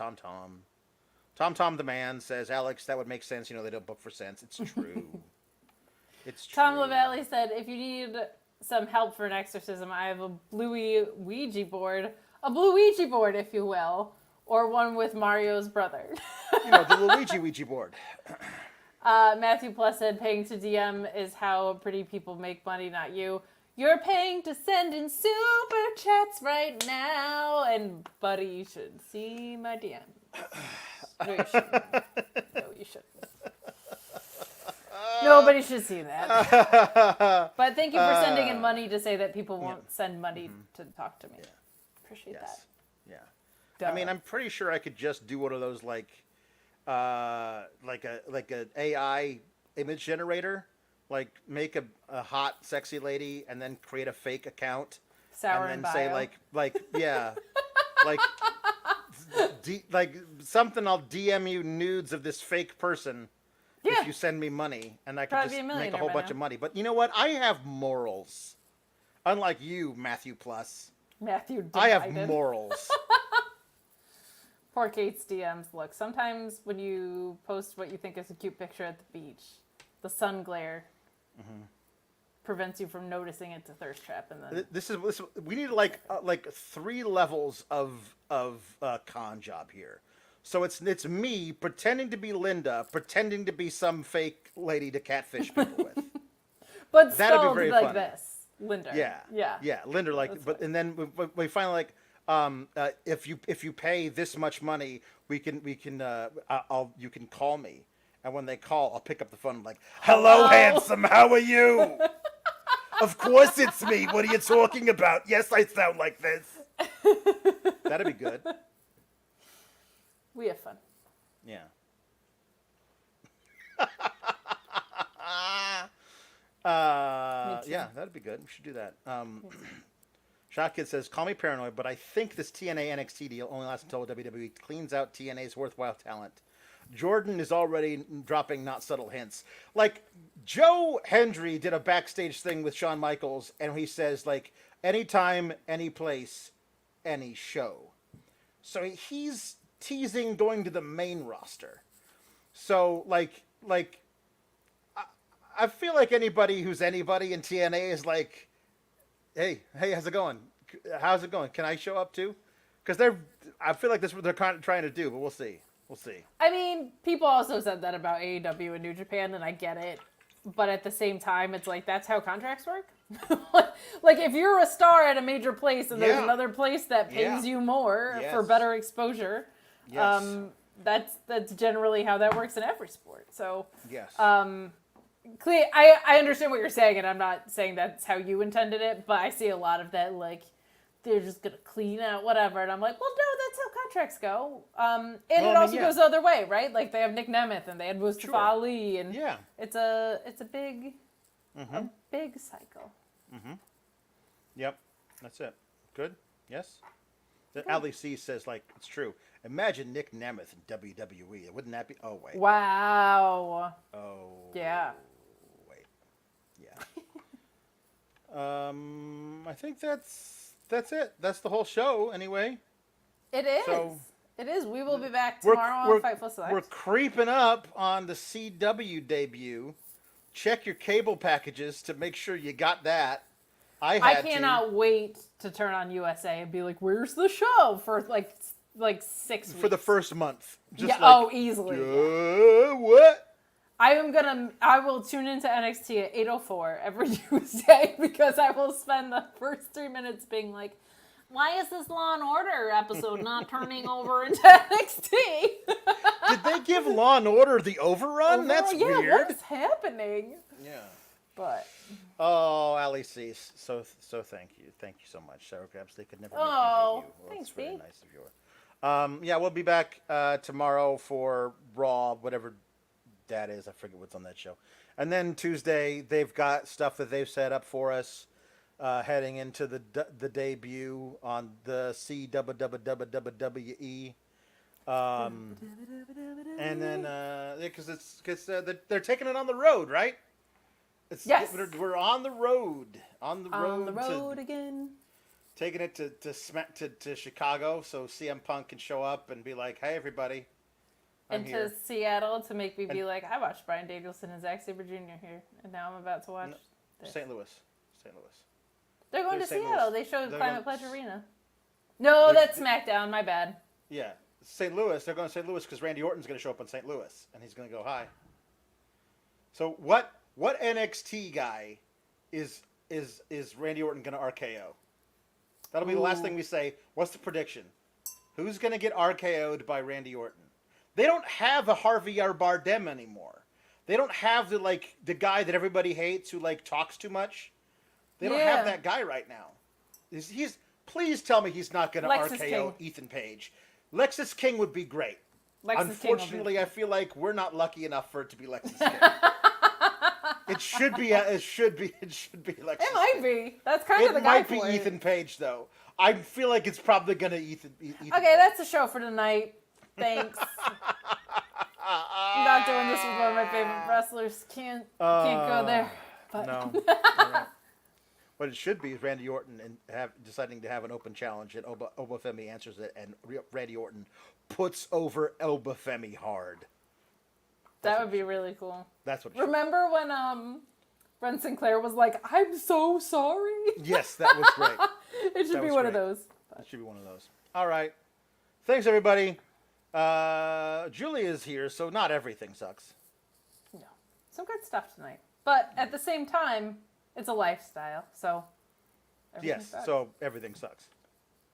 the man says, Alex, that would make sense. You know, they don't book for sense. It's true. It's true. Tom LaValle said, if you need some help for an exorcism, I have a blue Ouija board, if you will, or one with Mario's brother. You know, the Luigi Ouija board. Matthew Plus said, paying to DM is how pretty people make money, not you. You're paying to send in super chats right now, and buddy, you should see my DM. No, you shouldn't. No, you shouldn't. Nobody should see that. But thank you for sending in money to say that people won't send money to talk to me. Yeah. Appreciate that. Yeah. Duh. I mean, I'm pretty sure I could just do one of those like a AI image generator, like make a hot, sexy lady and then create a fake account. Sour and then and say bio. like like something. I'll DM you nudes of this fake person. Yeah. If you send me money, and I can Probably just be a make a millionaire whole by bunch now. of money. But you know what? I have morals. Unlike you, Matthew Plus. Matthew I have delighted. morals. Poor Kate's DMs. Look, sometimes when you post what you think is a cute picture at the beach, the sun glare prevents you from noticing it's a thirst trap. And then This we need like 3 levels of con job here. So it's me pretending to be Linda, pretending to be some fake lady to catfish people with. but that'd be spelled very like funny. this, Linda. Yeah, Linda, like, That's but funny. and then we finally like, if you pay this much money, you can call me, and when they call, I'll pick up the phone. I'm like, hello, handsome, how are you? Of course it's me. What are you talking about? Yes, I sound like this. That'd be good. We have fun. Yeah. Yeah, that'd be good. We should do that. Shotkid says, call me paranoid, but I think this TNA NXT deal only lasts until WWE cleans out TNA's worthwhile talent. Jordan is already dropping not subtle hints. Like, Joe Hendry did a backstage thing with Shawn Michaels, and he says, like, anytime, any place, any show. So he's teasing going to the main roster. So, like, I feel like anybody who's anybody in TNA is like, hey, how's it going? How's it going? Can I show up too? Because I feel like that's what they're kind of trying to do, but we'll see. We'll see. I mean, people also said that about AEW and New Japan, and I get it. but at the same time, it's like, that's how contracts work. Like, if you're a star at a major place and there's another place that pays you more for better exposure, that's generally how that works in every sport. So, I understand what you're saying, and I'm not saying that's how you intended it, but I see a lot of that, like, they're just going to clean out whatever, and I'm like, well, no, that's how contracts go. And it also goes the other way, right? Like, they have Nick Nemeth, and they had Mustafa Ali, and it's a big cycle. Yep, that's it. Good? Yes? Ali C says, like, it's true. Imagine Nick Nemeth in WWE. Wouldn't that be... Oh, wait. Wow. Oh. Yeah. Wait. Yeah. I think that's it. That's the whole show, anyway. It is. So, it is. We will be back tomorrow on Fightful Select. We're creeping up on the CW debut. Check your cable packages to make sure you got that. I cannot wait to turn on USA and be like, "Where's the show?" for like 6 weeks. For the first month. Just easily. What? I will tune into NXT at 8:04 every Tuesday because I will spend the first 3 minutes being like, why is this Law and Order episode not turning over into NXT? Did they give Law and Order the overrun? That's weird. What's happening? Yeah. But. Oh, Ali C. So thank you. Thank you so much. Sour Grabs, they could never make me hate you. Well, thanks, it's very nice of you. We'll be back tomorrow for Raw, whatever that is. I forget what's on that show. And then Tuesday, they've got stuff that they've set up for us heading into the debut on the CWWE. And then, because they're taking it on the road, right? Yes. We're on the road. On the road again. Taking it to Chicago so CM Punk can show up and be like, hey, everybody. I'm and here. To Seattle to make me be like, I watched Bryan Danielson and Zack Sabre Jr. here, and now I'm about to watch this. St. Louis. They're going to Seattle. They showed Climate Pledge Arena. No, that's SmackDown. My bad. Yeah. St. Louis. They're going to St. Louis because Randy Orton's going to show up in St. Louis, and he's going to go, hi. So what NXT guy is Randy Orton going to RKO? That'll be the last thing we say. What's the prediction? Who's going to get RKO'd by Randy Orton? They don't have a Harvey R. Bardem anymore. They don't have the guy that everybody hates who talks too much. They don't have that guy right now. Please tell me he's not going to RKO Ethan Page. Lexis King would be great. Unfortunately, I feel like we're not lucky enough for it to be Lexis King. It should be Lexis. It might be. That's kind of the guy for it. It might be Ethan Page though. I feel like it's probably going to Ethan. Okay, that's the show for tonight. Thanks. I'm not doing this with one of my favorite wrestlers. Can't go there. But. No. What it should be is Randy Orton and deciding to have an open challenge, and Oba Femi answers it, and Randy Orton puts over Oba Femi hard. That would be really cool. That's what. Remember when Brent Sinclair was like, "I'm so sorry." Yes, that was great. It should be one of those. It should be one of those. All right. Thanks, everybody. Giulia is here, so not everything sucks. No, some good stuff tonight, but at the same time, it's a lifestyle, so everything sucks.